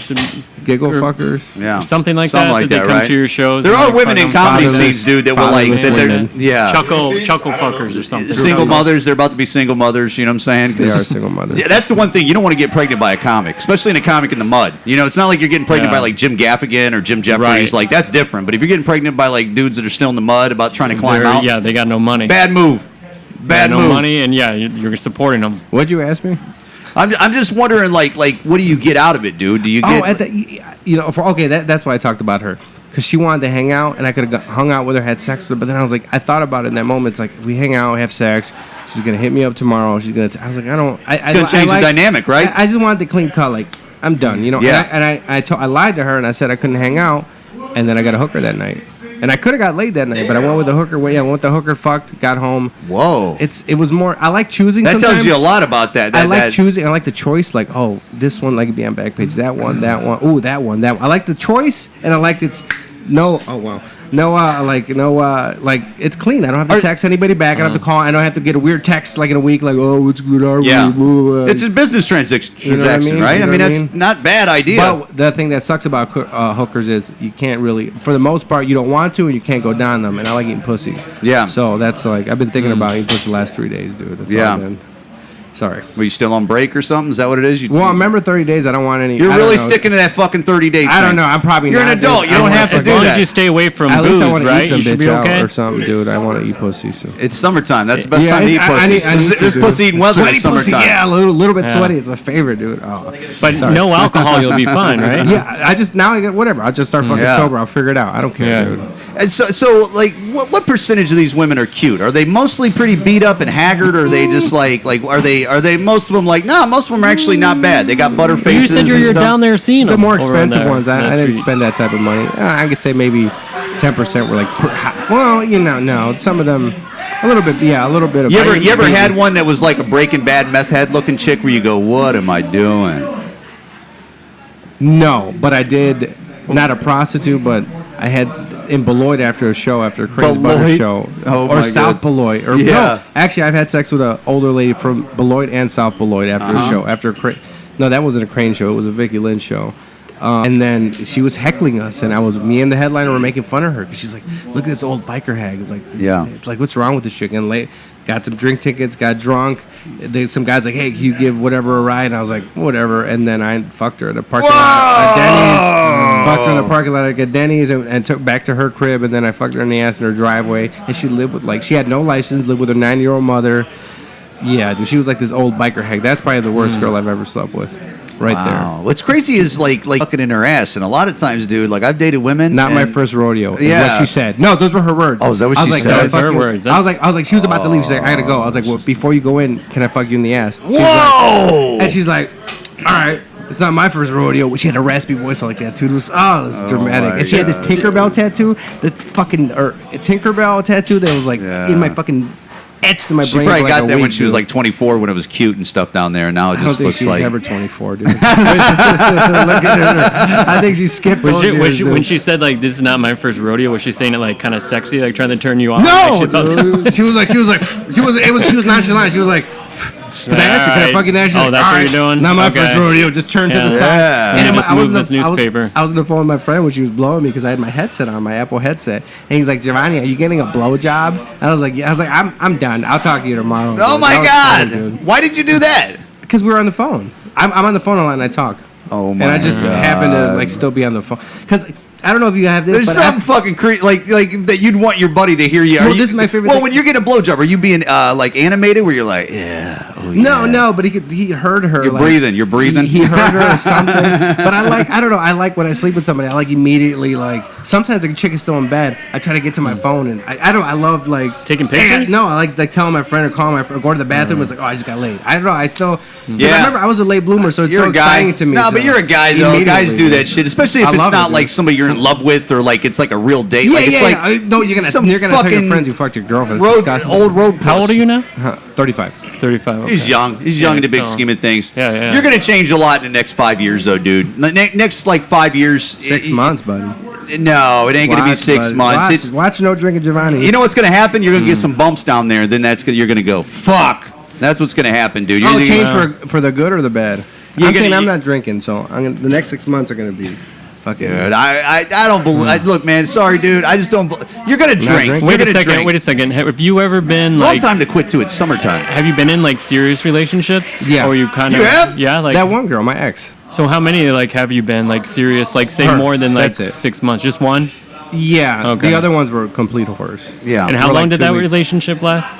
giggle fuckers. Yeah, something like that. That they come right? to your shows. There and are make women fun in of comedy fathers, scenes, dude, that will like fatherless that. They're women. yeah. chuckle fuckers or something. Single mothers, they're about to be single mothers. You know what I'm saying? They are 'Cause- single mothers. Yeah, that's the one thing you don't want to get pregnant by a comic, especially in a comic in the mud. You know, it's not like you're getting pregnant Yeah. by like Jim Gaffigan or Jim Jeffries. Right. Like that's different. But if you're getting pregnant by like dudes that are still in the mud about trying to climb out, Yeah, they got no money. bad move. Bad no move. money, and yeah, you're supporting them. What'd you ask me? I'm just wondering, like what do you get out of it, dude? Do you get? Oh, that's why I talked about her. Because she wanted to hang out, and I could have hung out with her, had sex with her. But then I was like, I thought about it in that moment. It's like, we hang out, have sex. She's going to hit me up tomorrow. She's going to... I was like, I don't... It's going to change the dynamic, right? I just wanted the clean cut. Like, I'm done, you know? Yeah. I lied to her, and I said I couldn't hang out. And then I got a hooker that night. And I could have got laid that night, but I went with the hooker. I went with the hooker, fucked, got home. Whoa. It was more... I like choosing That sometimes. tells you a lot about that. I like choosing. I like the choice. Like, oh, this one, like, it'd be on back page. That one. Ooh, that one. I like the choice, and I like it's no. Oh wow. Like it's clean. I don't have to text anybody back. I don't have to call. I don't have to get a weird text like in a week. Like, oh, what's good? Are we? Yeah. Ooh, It's a business transaction, You know what I mean? right? You I know mean, what I that's mean? not bad idea. But the thing that sucks about hookers is you can't really, for the most part, you don't want to, and you can't go down them. And I like eating pussy. Yeah. So that's like I've been thinking about eating pussy the last 3 days, dude. That's Yeah. all I've been. Sorry. Were you still on break or something? Is that what it is? Well, I remember 30 days. I don't want any. You're I don't really know. sticking to that fucking 30-day thing. I don't know. I'm probably You're not. an adult. dude. You don't I have to As do long that. as you stay away from At booze, least I want to right? eat some You should bitch be out okay. or something, dude. I want to eat pussy. So. It's summertime. That's the best Yeah, time to eat I pussy. need to, This dude. pussy eating weather Sweaty is summertime. pussy, yeah, a little bit Yeah. sweaty. It's my favorite, dude. Oh. But Sorry. no alcohol, you'll be fine, right? Yeah, I just now I get whatever. I'll just start fucking Yeah. sober. I'll figure it out. I don't care, Yeah. dude. And so like, what percentage of these women are cute? Are they mostly pretty beat up and haggard, or are they just like are they most of them like? No, most of them are actually not bad. They got butter You faces. said you're and stuff. down there seeing The them. more over expensive there ones, on I the didn't street. spend that type of money. I could say maybe 10% were like, well, no. Some of them, a little bit, yeah, a little bit of. You ever had one that was like a Breaking Bad meth head looking chick where you go, what am I doing? No, but I did. Not a prostitute, but I had in Beloit after a show, after a Crane's Butter Beloit? show, Oh, or my South God. Beloit, or Yeah. no. Actually, I've had sex with an older lady from Beloit and South Beloit after a show, after a Crane. No, that wasn't a Crane show. It was a Vicky Lynn show. And then she was heckling us, and me and the headliner were making fun of her because she's like, "Look at this old biker hag! Like, Yeah. it's like what's wrong with this chick?" And got some drink tickets, got drunk. Some guys like, "Hey, can you give whatever a ride?" And I was like, "Whatever." And then I fucked her at a parking lot at Denny's. Fucked her in the parking lot at Denny's and took back to her crib. And then I fucked her in the ass in her driveway. And she lived with she had no license, lived with her 9-year-old mother. Yeah, dude, she was like this old biker hag. That's probably the worst girl I've ever slept with. Right Wow. What's crazy is like fucking in her ass, and a lot of times, dude, like I've dated women. there. Not my and- first rodeo. Is Yeah. what she said. No, those were her words. Oh, is that what I was she like, said? "Can I That's fuck her you?" words. I was like, she was about to leave. She's like, I gotta go. I was like, well, before you go in, can I fuck you in the ass? She's Whoa! like, and she's like, all right. It's not my first rodeo. She had a raspy voice like that too. It was dramatic. my And she had this God. Tinkerbell tattoo, that fucking Tinkerbell tattoo that was like Yeah. in my fucking etched in my She brain. probably for like got a that when week, she was dude. like 24 when it was cute and stuff down there, and now it I don't just think looks she was like. ever 24, dude. Look at her. I think she skipped When those she, years, when, she, dude. when she said like this is not my first rodeo, was she saying it like kind of sexy, like trying to turn you on? No, Like, she thought that dude. She was nonchalant. She was like, because I asked her, can I fucking ask you? Oh, that's what you're doing? Not my Okay. first rodeo. Just turn to Yeah. the side. Yeah. then Just move this newspaper. I was on the phone with my friend when she was blowing me because I had my headset on, my Apple headset, and he's like, "Jhovany, are you getting a blowjob?" And I was like, "Yeah." I was like, "I'm done. I'll talk to you tomorrow." Oh dude. my That was God! fun, dude. Why did you do that? Because we were on the phone. I'm on the phone a lot and I talk. Oh my And I just God. happen to like still be on the phone because I don't know if you have this. There's but some fucking like that you'd want your buddy to hear you. Well, Are you- this is my favorite Well, thing. when you're getting a blowjob, are you being like animated where you're like, yeah, oh, yeah. No, but he heard her. You're like, breathing, you're breathing. He heard her or something. But I don't know. I like when I sleep with somebody. I like immediately like. Sometimes a chick is still in bed. I try to get to my phone and I love like Taking pictures? No, I like telling my friend or calling my friend or going to the bathroom. It's like, oh, I just got laid. I don't know. I still. 'cause Yeah. I remember I was a late bloomer, so it's You're so a guy. exciting to me. No, so but you're a guy though. Guys do immediately. that shit, especially if I it's love not it, like dude. somebody you're in love with or like it's like a real date. Yeah, like, it's yeah, like yeah. No, you're some gonna tell your fucking friends you fucked your girlfriend. It's road, disgusting. old road. How old are you now? 35. 35. Okay. He's young. He's young in the big still. scheme of things. Yeah. You're gonna change a lot in the next 5 years, though, dude. Next like 5 years. 6 months, buddy. No, it ain't gonna be Watch, 6 buddy. months. It's Watch no drinking, Jhovany. you know what's gonna happen. You're gonna get some bumps down there. Then you're gonna go fuck. That's what's gonna happen, dude. You're Oh, gonna- change for the good or the bad? I'm saying I'm not drinking, so the next 6 months are gonna be fucking. Dude, I don't believe. Look, man, sorry, dude. I just don't. You're gonna drink. drinking? You're Wait a gonna second. drink. Wait a second. Have you ever been Long like? time to quit too. It's summertime. Have you been in like serious relationships? Yeah. Or you kind of? You have? Yeah. Like That one girl, my ex. So how many like have you been like serious? Like say Her. more than like That's it. 6 months? Just one? Yeah. Okay. The other ones were complete horrors. Yeah. And how For, long like, did 2 that weeks. relationship last?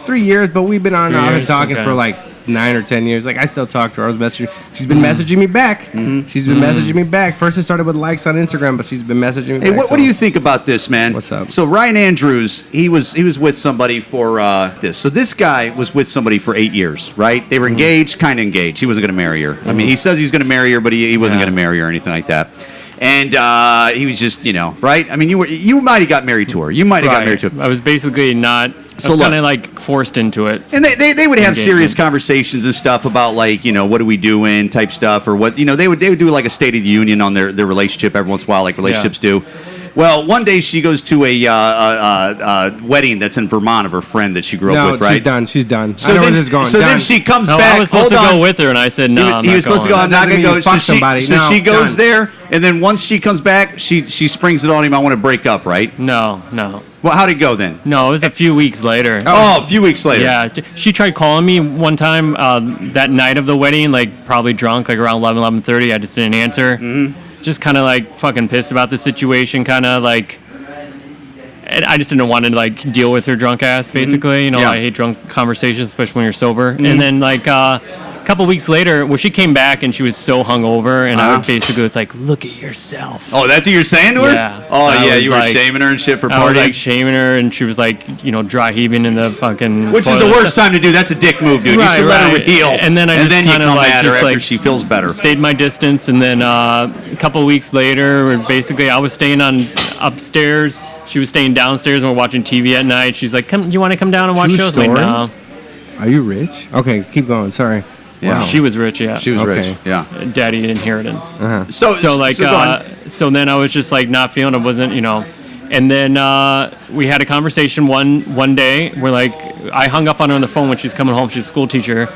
3 years, but we've been on 3 and years, talking okay. for like 9 or 10 years. Like I still talk to her. I was messaging. She's been messaging me back. She's been messaging me back. First it started with likes on Instagram, but she's been messaging me Hey, back. what do you think about this, man? What's up? So Ryan Andrews, he was with somebody for this. So this guy was with somebody for 8 years, right? They were engaged, kind of engaged. He wasn't going to marry her. I mean, he says he was going to marry her, but he wasn't Yeah. going to marry her or anything like that. And he was just, right? I mean, you might have got married to her. You might have got married to her. I was basically not. I So was look- kind of like forced into it. And they would have Engagement. serious conversations and stuff about like what are we doing type stuff or what they would do like a state of the union on their relationship every once in a while like relationships do. Well, one day she goes to a wedding that's in Vermont of her friend that she grew up No, with, right? she's done. She's done. So I know then, where this is going. so then Done. she comes No, back. I was supposed hold to on. go with her, and I said no. I'm He not was supposed to go. going. I'm not Doesn't going to mean go. you fuck somebody. So No, she goes done. there, and then once she comes back, she springs it on him. I want to break up, right? No. Well, how'd it go then? No, it was a few weeks later. Oh, a few weeks later. Yeah, she tried calling me one time that night of the wedding, like probably drunk, like around 11:30. I just didn't answer. Just kind of like fucking pissed about the situation, kind of like. And I just didn't want to like deal with her drunk ass, basically. Yeah. I hate drunk conversations, especially when you're sober. And then like a couple weeks later, well, she came back and she was so hungover, and I would basically was like, "Look at yourself." Oh, that's what you're saying to her? Yeah. Oh, I yeah. was You were like- shaming her and shit for I was partying. like shaming her, and she was like, dry heaving in the fucking. Which is the toilet. worst time to do. That's a dick move, dude. You Right, should let her right. heal. And then I just you kinda, come like, at her just, after like, she feels better. Stayed my distance, and then a couple of weeks later, basically I was staying on upstairs. She was staying downstairs, and we're watching TV at night. She's like, "Come, you want to come down and watch True shows?" I'm like, story? no. Are you rich? Okay, keep going. Sorry. Yeah. She was rich, yeah. She was Okay. rich. Yeah. Daddy inheritance. So So go on. so then I was just like not feeling it. Wasn't And then we had a conversation one day where like I hung up on her on the phone when she's coming home. She's a school teacher,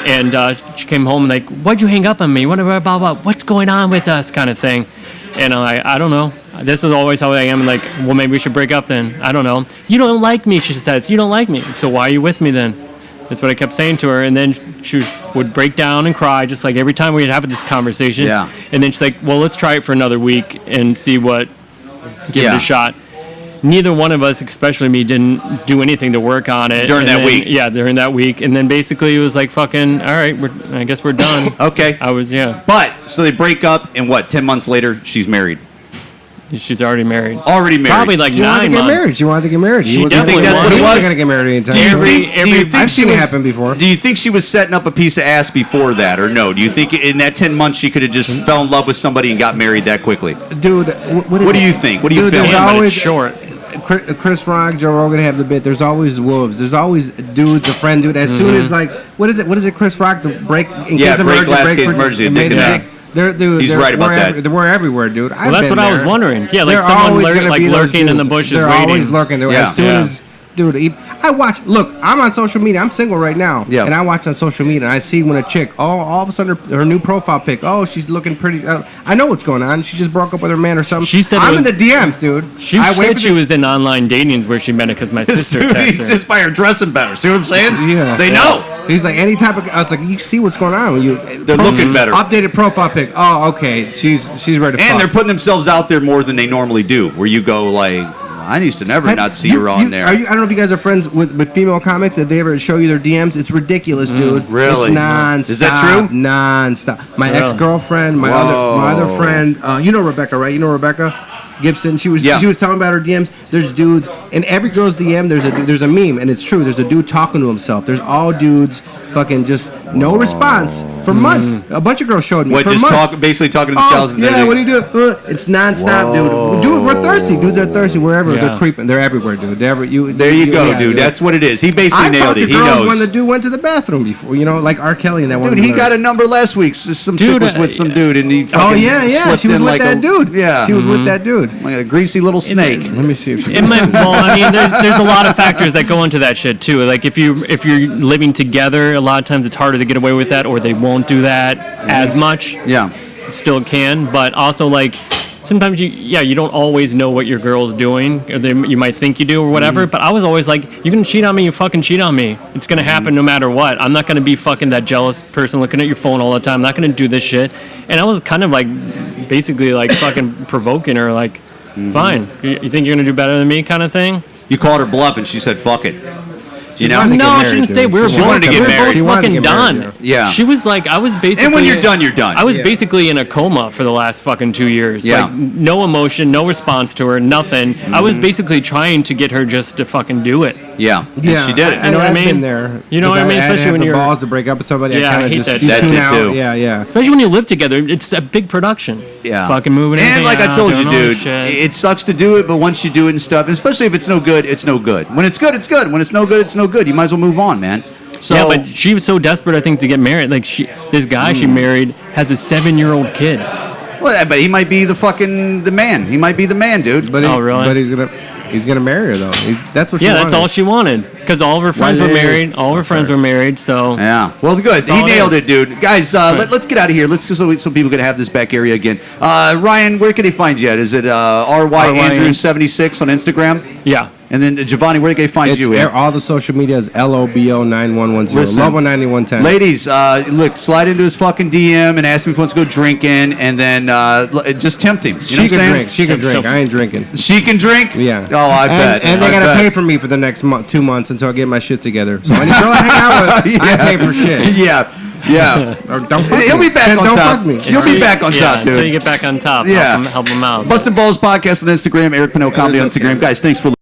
and she came home and like, "Why'd you hang up on me? What's going on with us?" kind of thing. And I'm like, "I don't know. This is always how I am." And like, well, maybe we should break up then. I don't know. You don't like me, she says. You don't like me. So why are you with me then? That's what I kept saying to her. And then she would break down and cry, just like every time we'd have this conversation. Yeah. And then she's like, well, let's try it for another week and see give it Yeah. a shot. Neither one of us, especially me, didn't do anything to work on it. During And that then- week? Yeah, during that week. And then basically it was like, fucking, all right, I guess we're done. Okay. I was, yeah. But, so they break up, and 10 months later, she's married. She's already married. Already married. Probably like She wanted 9 to get months. married. She wanted to get married. She wasn't definitely gonna- That's what it he wasn't was? going to get married anytime Do you soon. think, do you think I've she seen it was, happen before. Do you think she was setting up a piece of ass before that, or no? Do you think in that 10 months she could have just fell in love with somebody and got married that quickly? Dude, what do you think? What do you Dude, feel? there's Yeah, but always it's short. Chris Rock, Joe Rogan have the bit. There's always wolves. There's always dudes, a friend dude. As soon as like, what is it? Chris Rock, the break in Yeah, case of break emergency, last break case for- emergency, made dick a in dick. Dude, He's right about that. We're everywhere, dude. Well, that's what I was wondering. Yeah, like someone like lurking in the bushes They're waiting. always lurking. Yeah. As soon as, dude, I watch. Look, I'm on social media. I'm single right now. Yeah. And I watch on social media, and I see when a chick, all of a sudden her new profile pic. Oh, she's looking pretty. I know what's going on. She just broke up with her man or something. She said it I'm was- in the DMs, dude. She I wait said for she the- was in online datings where she met it because my sister Dude, texted he's her. just by her dressing better. See what I'm saying? Yeah. They know. He's like any type of. It's like you see what's going on when you. They're looking better. Updated profile pic. Oh, okay. She's ready to And fuck. they're putting themselves out there more than they normally do, where you go like, I used to never not see her on there. I don't know if you guys are friends with female comics. If they ever show you their DMs, it's ridiculous, dude. Really? It's non-stop. Is that true? Non-stop. My Really? ex-girlfriend, my other friend. You know Rebecca, right? You know Rebecca Gibson. She was telling about her DMs. There's dudes in every girl's DM. There's a meme, and it's true. There's a dude talking to himself. There's all dudes fucking just no response for months. A bunch of girls showed me. What, for just months. basically talking to Oh, themselves? And yeah, then what do you do? It's nonstop, dude. We're thirsty. Dudes are thirsty wherever. Yeah. They're creeping. They're everywhere, dude. There you go, dude. That's what it is. He basically I've nailed talked to it. He girls knows. when the dude went to the bathroom before, like R. Kelly and that one. Dude, he got a number last week. Some chick Dude, was with some dude, and he Oh fucking yeah. slipped She was in with like that dude. Yeah, She was with that dude. like a greasy little snake. Let me see if she. It might, well, I mean, there's a lot of factors that go into that shit too. Like if you're living together, a lot of times it's harder to get away with that, or they won't do that as much. Yeah. Still can, but also like sometimes you don't always know what your girl's doing, or you might think you do or whatever. But I was always like, you're gonna cheat on me, you fucking cheat on me. It's gonna happen no matter what. I'm not gonna be fucking that jealous person looking at your phone all the time. I'm not gonna do this shit. And I was kind of like basically like fucking provoking her, like, fine, you think you're gonna do better than me, kind of thing. You called her bluff, and she said, "Fuck it." You know? wanted to get No, I married, shouldn't dude. say we were She wanted to get married. She both wanted to fucking get married, done. yeah. She was like, I was basically. And when you're done, you're done. I was Yeah. basically in a coma for the last fucking 2 years. Yeah. Like, no emotion, no response to her, nothing. I was basically trying to get her just to fucking do it. Yeah. Yeah, And she did it. You know what I I've mean? been there. You know what I mean? Especially Especially when the you're- balls to break up with somebody. Yeah, I I kind of hate just that you shit. That's tune it, out. too. Yeah. Especially when you live together, it's a big production. Yeah. Fucking moving And everything like I out, told you, doing all dude, this shit. it sucks to do it, but once you do it and stuff, and especially if it's no good, it's no good. When it's good, it's good. When it's no good, it's no good. You might as well move on, man. So, Yeah, but she was so desperate, I think, to get married. Like this guy she married has a 7-year-old kid. well, but he might be the man. He might be the man, dude. But Oh, really? But he's gonna marry her though. That's what. Yeah, she that's wanted. all she wanted. Because all of her friends were yeah, yeah. married. All of her friends were married. So Yeah. Well, good. He all it nailed is. it, dude. Guys, let's get out of here. Let's just so people can have this back area again. Ryan, where can they find you at? Is it RY Andrews 76 on Instagram? yeah. And then Jhovany, where can they find It's you? At? all the social media is LOBO9110. Listen, Lobo 9110. Ladies, look, slide into his fucking DM and ask him if he wants to go drinking, and then just tempt him. You know what I'm She can saying? drink. She can drink. I ain't drinking. She can drink? Yeah. Oh, I bet. And they I gotta bet. pay for me for the next 2 months until I get my shit together. So any girl I hang out with, I pay for shit. Yeah. Yeah. Or don't fuck He'll me. be back Then on don't top. fuck me. He'll be back on top, Until you dude. get back on top. Yeah. Help him out. Bustin' Balls Podcast on Instagram, Eric Pennell Comedy on Instagram. Guys, thanks for listening.